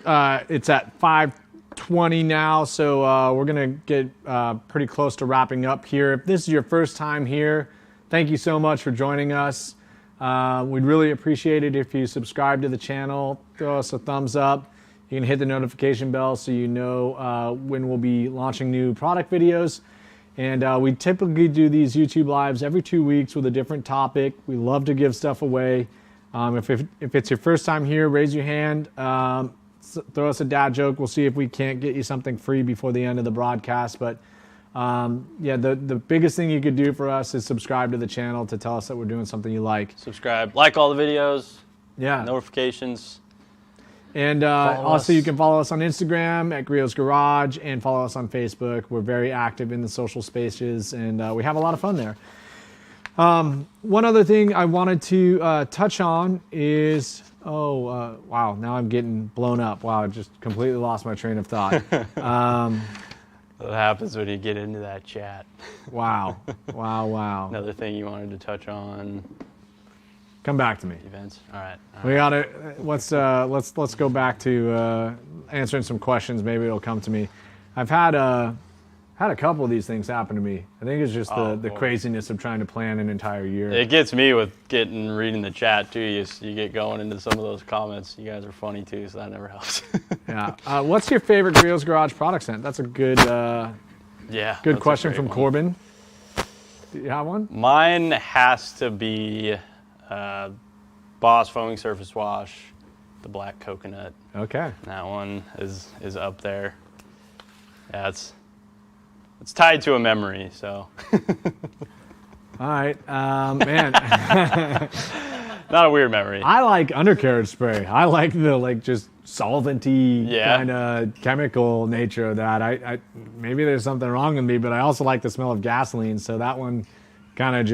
it's at 5:20 now, so we're going to get pretty close to wrapping up here. If this is your first time here, thank you so much for joining us. We'd really appreciate it if you subscribe to the channel, throw us a thumbs up. You can hit the notification bell so you know when we'll be launching new product videos. And we typically do these YouTube Lives every 2 weeks with a different topic. We love to give stuff away. If it's your first time here, raise your hand. Throw us a dad joke. We'll see if we can't get you something free before the end of the broadcast. But the biggest thing you could do for us is subscribe to the channel to tell us that we're doing something you like. Subscribe, like all the videos. Yeah. Notifications. And also you can follow us on Instagram at Griot's Garage and follow us on Facebook. We're very active in the social spaces and we have a lot of fun there. One other thing I wanted to touch on is, wow, now I'm getting blown up. Wow, I just completely lost my train of thought. What happens when you get into that chat? Wow. Another thing you wanted to touch on? Come back to me. Events. All right. We gotta let's go back to answering some questions. Maybe it'll come to me. I've had a couple of these things happen to me. I think it's just the craziness of trying to plan an entire year. It gets me with reading the chat too. You get going into some of those comments. You guys are funny too, so that never helps. Yeah. What's your favorite Griot's Garage product scent? That's a good good question from Corbin. Do you have one? Mine has to be Boss Foaming Surface Wash, the black coconut. Okay. That one is up there. Yeah, it's tied to a memory, so. All right, man. Not a weird memory. I like undercarriage spray. I like the just solventy kind of chemical nature of that. I maybe there's something wrong with me, but I also like the smell of gasoline. So that one kind of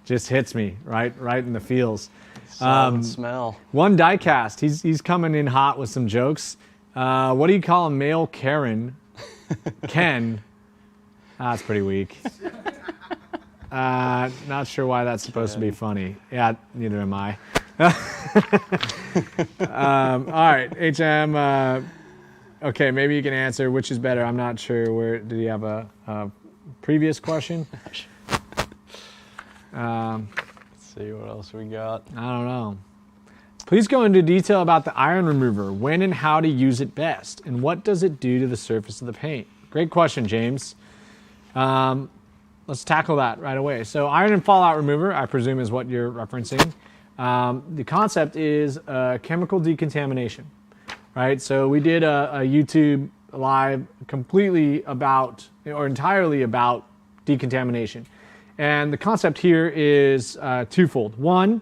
just hits me right in the feels. Smell. One diecast. He's coming in hot with some jokes. What do you call a male Karen? Ken. That's pretty weak. Not sure why that's supposed to be funny. Yeah, neither am I. All right, HM. Okay, maybe you can answer which is better. I'm not sure. Where did he have a previous question? Let's see what else we got. I don't know. Please go into detail about the iron remover, when and how to use it best, and what does it do to the surface of the paint? Great question, James. Let's tackle that right away. So iron and fallout remover, I presume, is what you're referencing. The concept is chemical decontamination, right? So we did a YouTube live completely about, or entirely about, decontamination. And the concept here is twofold. One,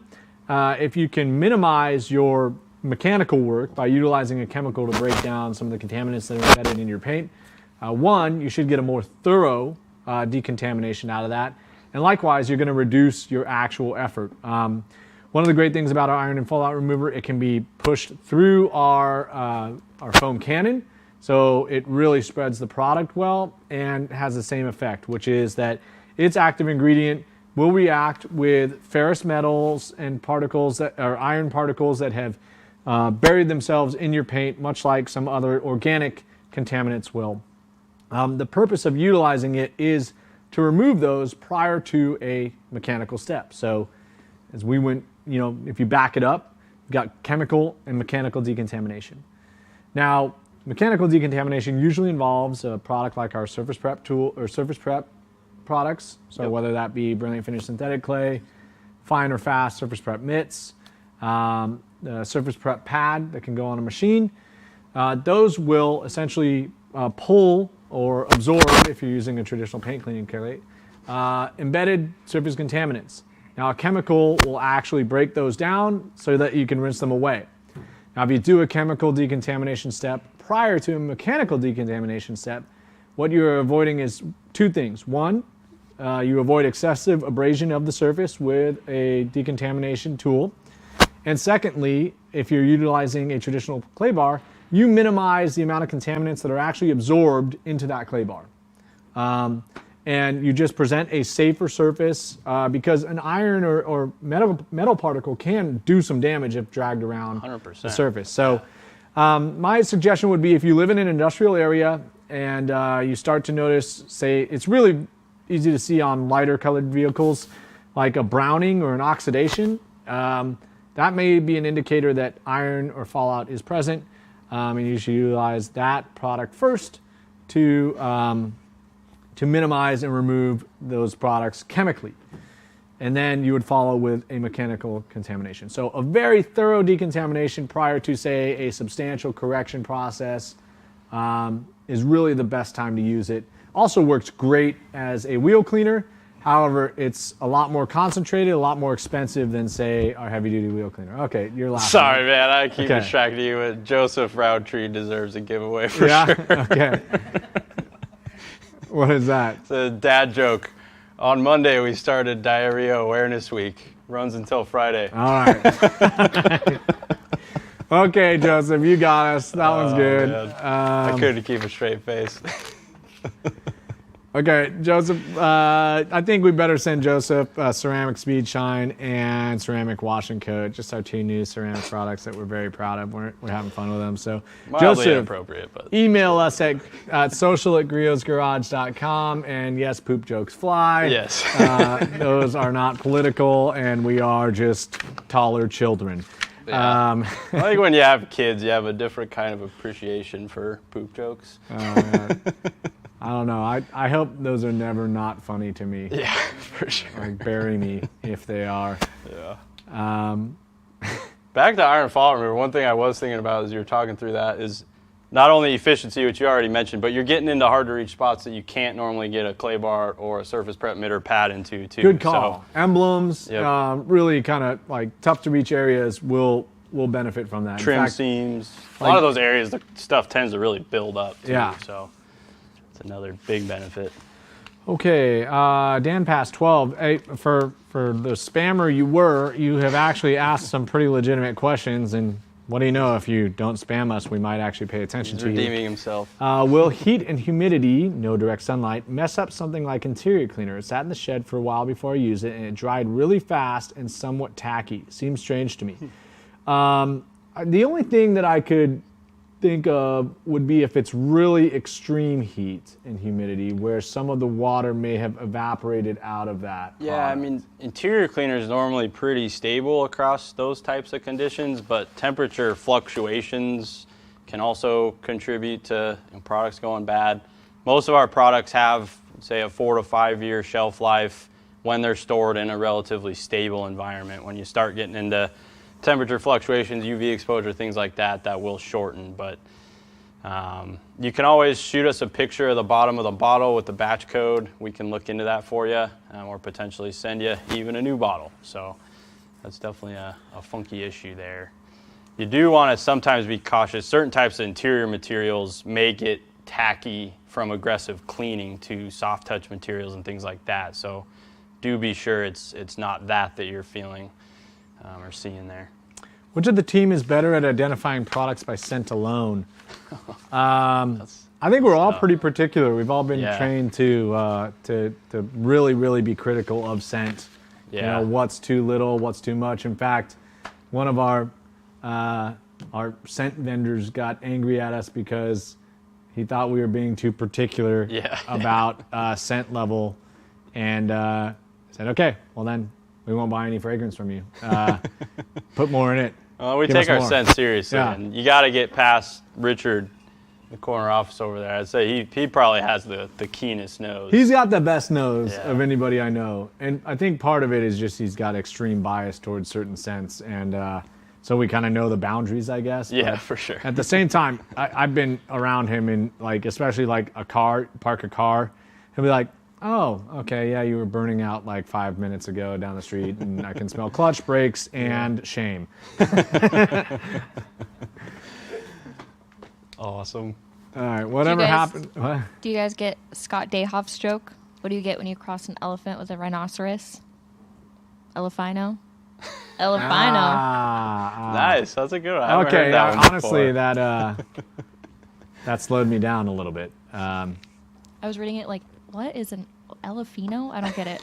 if you can minimize your mechanical work by utilizing a chemical to break down some of the contaminants that are embedded in your paint, you should get a more thorough decontamination out of that. And likewise, you're going to reduce your actual effort. One of the great things about our iron and fallout remover, it can be pushed through our foam cannon, so it really spreads the product well and has the same effect, which is that its active ingredient will react with ferrous metals and particles that are iron particles that have buried themselves in your paint, much like some other organic contaminants will. The purpose of utilizing it is to remove those prior to a mechanical step. So as we went, if you back it up, you've got chemical and mechanical decontamination. Now, mechanical decontamination usually involves a product like our surface prep tool or surface prep products. So whether that be brilliant finish synthetic clay, fine or fast surface prep mitts, the surface prep pad that can go on a machine, those will essentially pull or absorb, if you're using a traditional paint cleaning clay, embedded surface contaminants. Now a chemical will actually break those down so that you can rinse them away. Now if you do a chemical decontamination step prior to a mechanical decontamination step, what you're avoiding is two things. One, you avoid excessive abrasion of the surface with a decontamination tool. And secondly, if you're utilizing a traditional clay bar, you minimize the amount of contaminants that are actually absorbed into that clay bar. And you just present a safer surface because an iron or metal particle can do some damage if dragged around 100%. the surface. So my suggestion would be if you live in an industrial area and you start to notice, say, it's really easy to see on lighter colored vehicles, like a browning or an oxidation, that may be an indicator that iron or fallout is present. And you should utilize that product first to minimize and remove those products chemically. And then you would follow with a mechanical contamination. So a very thorough decontamination prior to, say, a substantial correction process is really the best time to use it. Also works great as a wheel cleaner. However, it's a lot more concentrated, a lot more expensive than, say, our heavy-duty wheel cleaner. Okay, you're laughing. Sorry, man. I keep distracting you. But Joseph Roundtree deserves a giveaway for sure. Okay. What is that? It's a dad joke. On Monday, we started Diarrhea Awareness Week. Runs until Friday. All right. Okay, Joseph, you got us. That one's good. I couldn't keep a straight face. Okay, Joseph, I think we better send Joseph Ceramic Speed Shine and Ceramic Wash and Coat, just our two new ceramic products that we're very proud of. We're having fun with them. So, Mildly Joseph, inappropriate, but email us at social@griotsgarage.com, and yes, poop jokes fly. Yes. Those are not political, and we are just taller children. Yeah. I think when you have kids, you have a different kind of appreciation for poop jokes. I don't know. I hope those are never not funny to me. Yeah, for sure. Like, bury me if they are. Yeah. Back to iron fallout remover, one thing I was thinking about as you were talking through that is not only efficiency, which you already mentioned, but you're getting into hard to reach spots that you can't normally get a clay bar or a surface prep mitt or pad into too. Good call. So, emblems, really kind of like tough to reach areas will benefit from that. Trim seams. A lot of those areas, the stuff tends to really build up too. Yeah. So another big benefit. Okay, Dan Pass 12. Hey, for the spammer you have actually asked some pretty legitimate questions, and what do you know, if you don't spam us, we might actually pay attention He's to you. redeeming himself. Will heat and humidity, no direct sunlight, mess up something like interior cleaner? It sat in the shed for a while before I used it, and it dried really fast and somewhat tacky. Seems strange to me. The only thing that I could think of would be if it's really extreme heat and humidity, where some of the water may have evaporated out of that Yeah, product. I mean, interior cleaner is normally pretty stable across those types of conditions, but temperature fluctuations can also contribute to products going bad. Most of our products have, say, a 4 to 5 year shelf life when they're stored in a relatively stable environment. When you start getting into temperature fluctuations, UV exposure, things like that, that will shorten. But you can always shoot us a picture of the bottom of the bottle with the batch code. We can look into that for you, or potentially send you even a new bottle. So that's definitely a funky issue there. You do want to sometimes be cautious. Certain types of interior materials may get tacky from aggressive cleaning to soft touch materials and things like that. So do be sure it's not that you're feeling or seeing there. Which of the team is better at identifying products by scent alone? I think we're all pretty particular. We've all been trained to really be critical of scent. Yeah. You know, what's too little, what's too much. In fact, one of our scent vendors got angry at us because he thought we were being too particular about scent level, and said, "Okay, well then we won't buy any fragrance from you. Put more in it." Well, we Give take us our more. scent seriously, Yeah. and you got to get past Richard, the corner office over there. I'd say he probably has the keenest nose. He's got the best nose Yeah. of anybody I know, and I think part of it is just he's got extreme bias towards certain scents, and so we kind of know the boundaries, I guess. Yeah, But for sure. At the same time, I've been around him in, like, especially like park a car, he'll be like, "Oh, okay, yeah, you were burning out like 5 minutes ago down the street, and I can smell clutch, brakes, and shame." Awesome. All right, whatever guys- happened. What? Do you guys get Scott Dayhoff's joke? What do you get when you cross an elephant with a rhinoceros? Elephino? Elephino. Nice. That's a good one. I haven't Okay, heard that one honestly, before. that slowed me down a little bit. I was reading it like, what is an Elefino? I don't get it.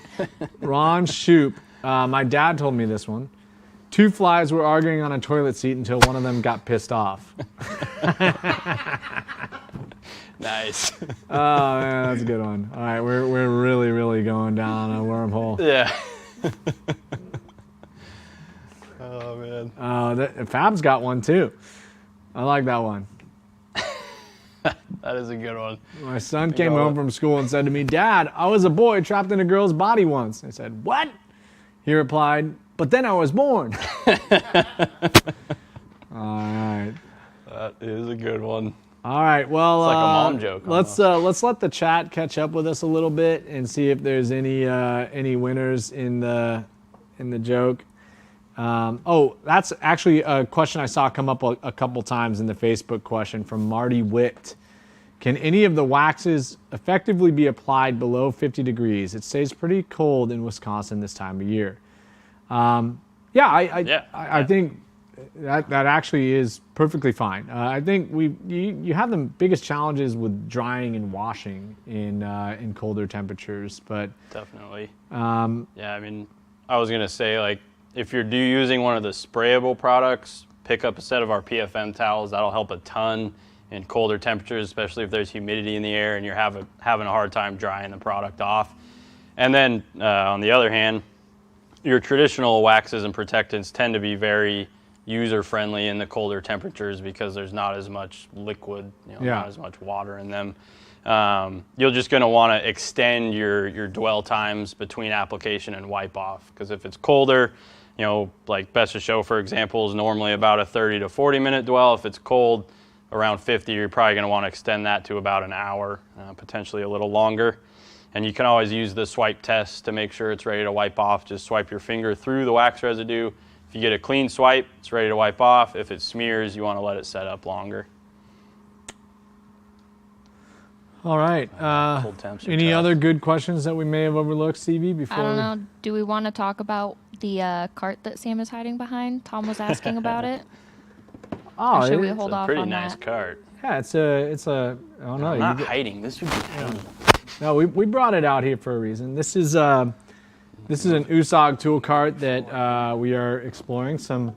Ron Shoop, my dad told me this one. 2 flies were arguing on a toilet seat until one of them got pissed off. Nice. Oh, man, that's a good one. All right, we're really going down a wormhole. Yeah. Oh, man. Fab's got one too. I like that one. That is a good one. My son came home from school and said to me, "Dad, I was a boy trapped in a girl's body once." I said, "What?" He replied, "But then I was born." All right. That is a good one. All right. Well, It's like a mom joke let's let the chat catch up with us a little bit and see if there's any winners in the joke. That's actually a question I saw come up a couple times in the Facebook question from Marty Witt. Can any of the waxes effectively be applied below 50 degrees? It stays pretty cold in Wisconsin this time of year. I think that actually is perfectly fine. I think you have the biggest challenges with drying and washing in colder temperatures, but Definitely. Yeah, I mean, I was going to say, like, if you're using one of the sprayable products, pick up a set of our PFM towels. That'll help a ton in colder temperatures, especially if there's humidity in the air and you're having a hard time drying the product off. And then on the other hand, your traditional waxes and protectants tend to be very user-friendly in the colder temperatures because there's not as much liquid, not as much water in them. You're just going to want to extend your dwell times between application and wipe off, because if it's colder, like Best of Show, for example, is normally about a 30 to 40 minute dwell. If it's cold, around 50, you're probably going to want to extend that to about an hour, potentially a little longer. And you can always use the swipe test to make sure it's ready to wipe off. Just swipe your finger through the wax residue. If you get a clean swipe, it's ready to wipe off. If it smears, you want to let it set up longer. all right. Cold temps are Any tough. other good questions that we may have overlooked, Stevie? I don't know. Do we want to talk about the cart that Sam is hiding behind? Tom was asking about it. Oh, Or should we it- hold It's a off pretty on nice that? cart. yeah, it's a. I don't know. I'm not hiding. This would be hiding. No, we brought it out here for a reason. This is an USAG tool cart that we are exploring some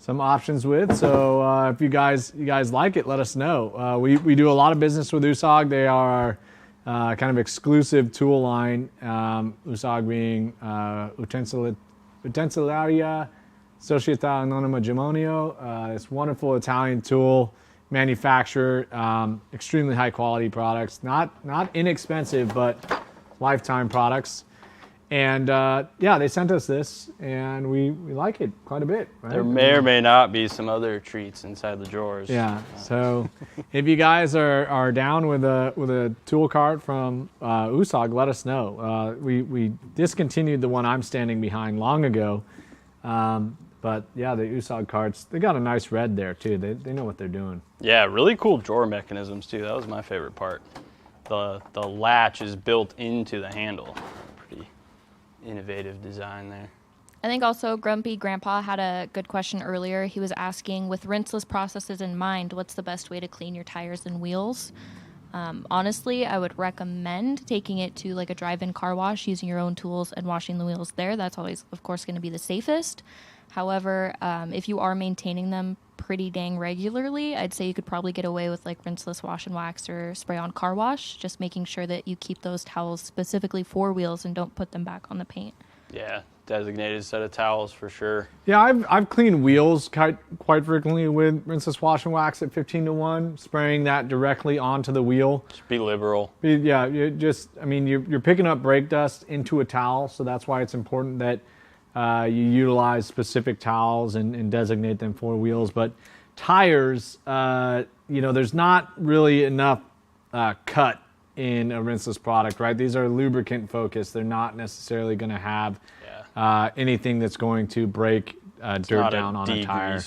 some options with. So if you guys like it, let us know. We do a lot of business with USAG. They are our kind of exclusive tool line. USAG being Utensilaria Società Anonima Gemonio. This wonderful Italian tool manufacturer, extremely high quality products, not inexpensive, but lifetime products. And yeah, they sent us this, and we like it quite a bit. Right? There may or may not be some other treats inside the drawers. Yeah. So if you guys are down with a tool cart from USAG, let us know. We discontinued the one I'm standing behind long ago, but yeah, the USAG carts, they got a nice red there too. They know what they're doing. Yeah, really cool drawer mechanisms too. That was my favorite part. The latch is built into the handle. Pretty innovative design there. I think also Grumpy Grandpa had a good question earlier. He was asking, with rinseless processes in mind, what's the best way to clean your tires and wheels? Honestly, I would recommend taking it to like a drive-in car wash, using your own tools and washing the wheels there. That's always, of course, going to be the safest. However, if you are maintaining them pretty dang regularly, I'd say you could probably get away with like rinseless wash and wax or spray on car wash, just making sure that you keep those towels specifically for wheels and don't put them back on the paint. Yeah, designated set of towels for sure. Yeah, I've cleaned wheels quite frequently with rinseless wash and wax at 15-to-1, spraying that directly onto the wheel. Just be liberal. Yeah, you're picking up brake dust into a towel, so that's why it's important that you utilize specific towels and designate them for wheels. But tires, there's not really enough cut in a rinseless product, right? These are lubricant focused. They're not necessarily going to have anything that's going to break dirt down on a tire.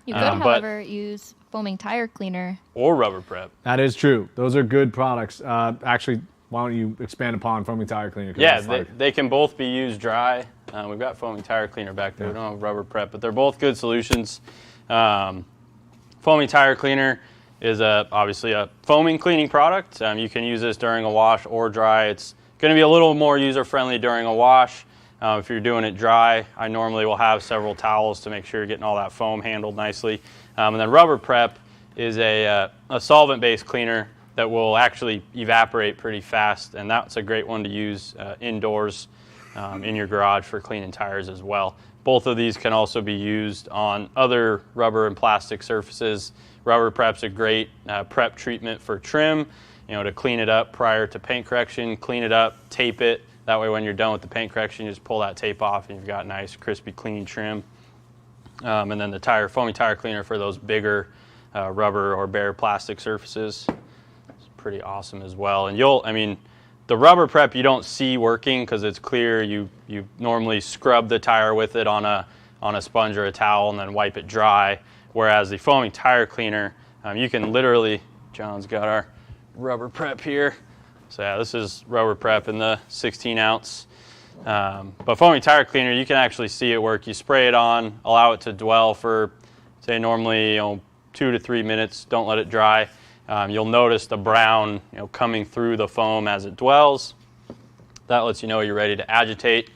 You could, however, use foaming tire cleaner. Or rubber prep. That is true. Those are good products. Actually, why don't you expand upon foaming tire cleaner? Yeah, they can both be used dry. We've got foaming tire cleaner back there. We don't have rubber prep, but they're both good solutions. Foaming tire cleaner is obviously a foaming cleaning product. You can use this during a wash or dry. It's going to be a little more user-friendly during a wash. If you're doing it dry, I normally will have several towels to make sure you're getting all that foam handled nicely. And then rubber prep is a solvent-based cleaner that will actually evaporate pretty fast, and that's a great one to use indoors in your garage for cleaning tires as well. Both of these can also be used on other rubber and plastic surfaces. Rubber prep's a great prep treatment for trim, to clean it up prior to paint correction, clean it up, tape it. That way when you're done with the paint correction, you just pull that tape off and you've got nice, crispy, clean trim. And then the foaming tire cleaner for those bigger rubber or bare plastic surfaces. It's pretty awesome as well. And the rubber prep you don't see working because it's clear. You normally scrub the tire with it on a sponge or a towel and then wipe it dry. Whereas the foaming tire cleaner, you can literally, John's got our rubber prep here. So yeah, this is rubber prep in the 16-ounce. But foaming tire cleaner, you can actually see it work. You spray it on, allow it to dwell for, say, normally 2 to 3 minutes. Don't let it dry. You'll notice the brown coming through the foam as it dwells. That lets you know you're ready to agitate.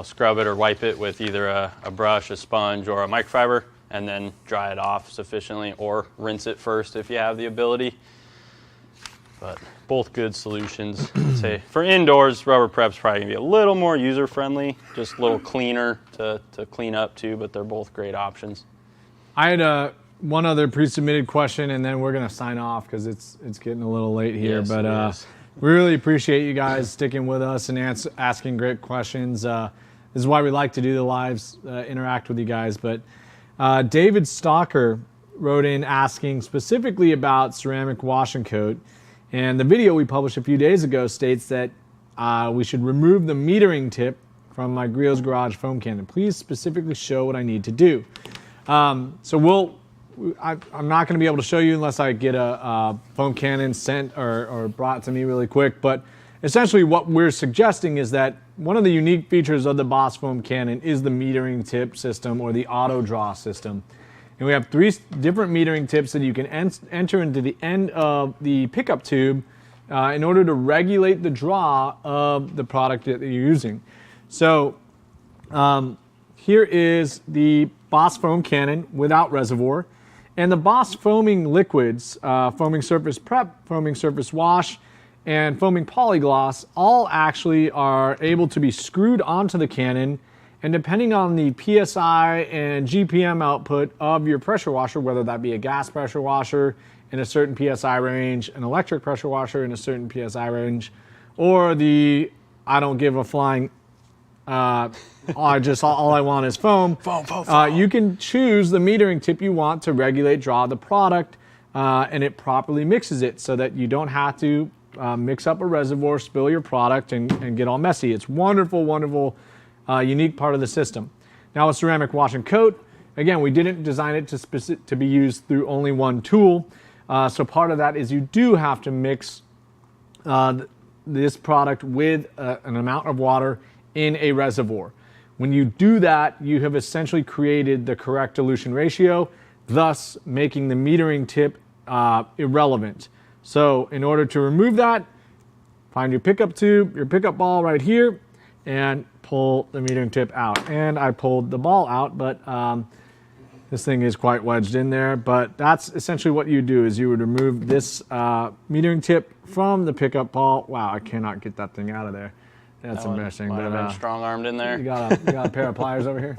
Scrub it or wipe it with either a brush, a sponge, or a microfiber, and then dry it off sufficiently, or rinse it first if you have the ability. But both good solutions. I'd say for indoors, rubber prep's probably gonna be a little more user-friendly, just a little cleaner to clean up too, but they're both great options. I had one other pre-submitted question, and then we're gonna sign off because it's getting a little late here. Yes, but we really appreciate you guys sticking with us and asking great questions. This is why we like to do the lives, interact with you guys. But David Stalker wrote in asking specifically about ceramic wash and coat. And the video we published a few days ago states that we should remove the metering tip from my Griot's Garage foam cannon. Please specifically show what I need to do. I'm not going to be able to show you unless I get a foam cannon sent or brought to me really quick. But essentially what we're suggesting is that one of the unique features of the Boss foam cannon is the metering tip system, or the auto draw system. And we have 3 different metering tips that you can enter into the end of the pickup tube in order to regulate the draw of the product that you're using. So here is the Boss foam cannon without reservoir, and the Boss foaming liquids, foaming surface prep, foaming surface wash, and foaming polygloss all actually are able to be screwed onto the cannon, and depending on the PSI and GPM output of your pressure washer, whether that be a gas pressure washer in a certain PSI range, an electric pressure washer in a certain PSI range, or the I don't give a flying, all I want is foam. Foam. You can choose the metering tip you want to regulate draw of the product, and it properly mixes it so that you don't have to mix up a reservoir, spill your product, and get all messy. It's wonderful, wonderful, unique part of the system. Now, a ceramic wash and coat. Again, we didn't design it to be used through only one tool. So part of that is you do have to mix this product with an amount of water in a reservoir. When you do that, you have essentially created the correct dilution ratio, thus making the metering tip irrelevant. So in order to remove that, find your pickup tube, your pickup ball right here, and pull the metering tip out. And I pulled the ball out, but this thing is quite wedged in there. But that's essentially what you do, is you would remove this metering tip from the pickup ball. Wow, I cannot get that thing out of there. That's embarrassing. Might have been strong-armed in there. You got a pair of pliers over here?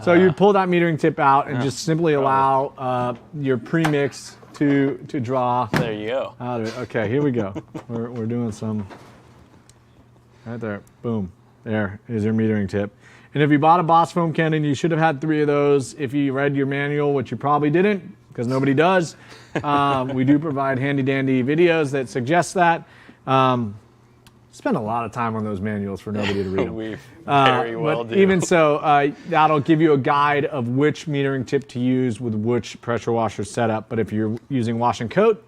So you pull that metering tip out and just simply allow your premix to draw. There you go. Out of it. Okay, here we go. We're doing some. Right there. Boom. There is your metering tip. And if you bought a Boss foam cannon, you should have had 3 of those. If you read your manual, which you probably didn't, because nobody does, we do provide handy-dandy videos that suggest that. Spend a lot of time on those manuals for nobody to read them. We very well do. Even so, that'll give you a guide of which metering tip to use with which pressure washer setup. But if you're using wash and coat,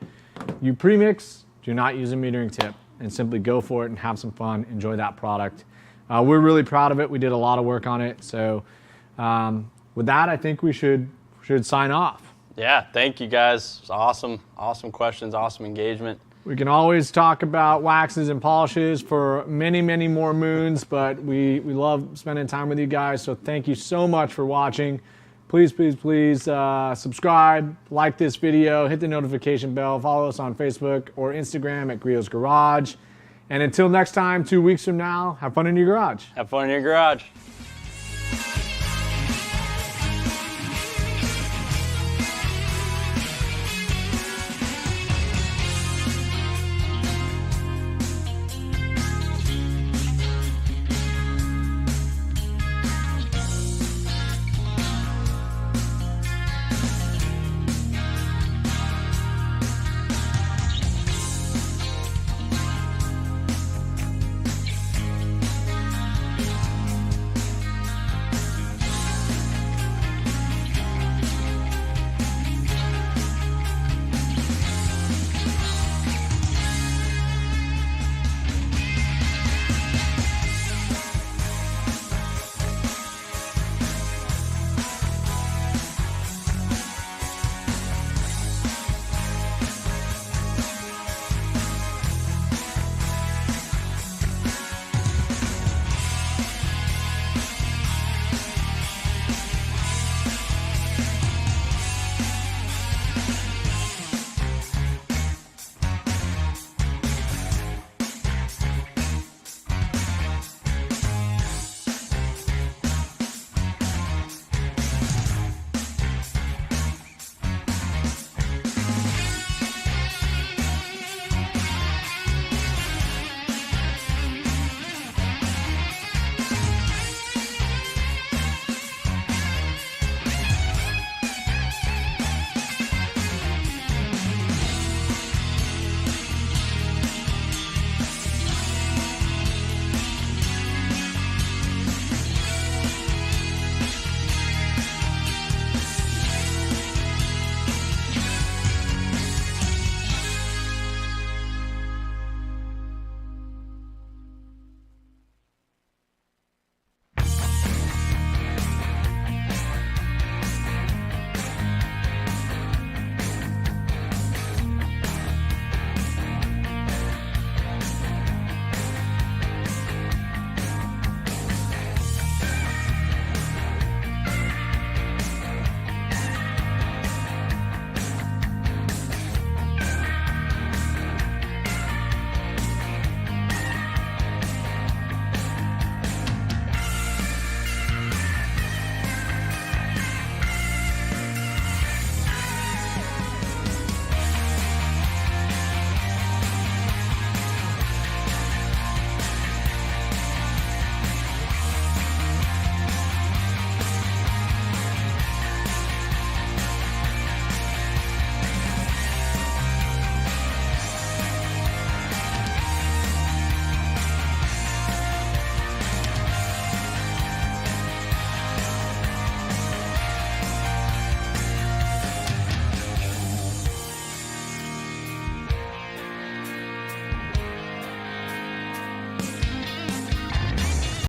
you premix, do not use a metering tip, and simply go for it and have some fun, enjoy that product. We're really proud of it. We did a lot of work on it. So with that, I think we should sign off. Yeah, thank you guys. It was awesome. Awesome questions, awesome engagement. We can always talk about waxes and polishes for many, many more moons, but we love spending time with you guys. So thank you so much for watching. Please, please, please subscribe, like this video, hit the notification bell, follow us on Facebook or Instagram at Griot's Garage. And until next time, 2 weeks from now, have fun in your garage. Have fun in your garage.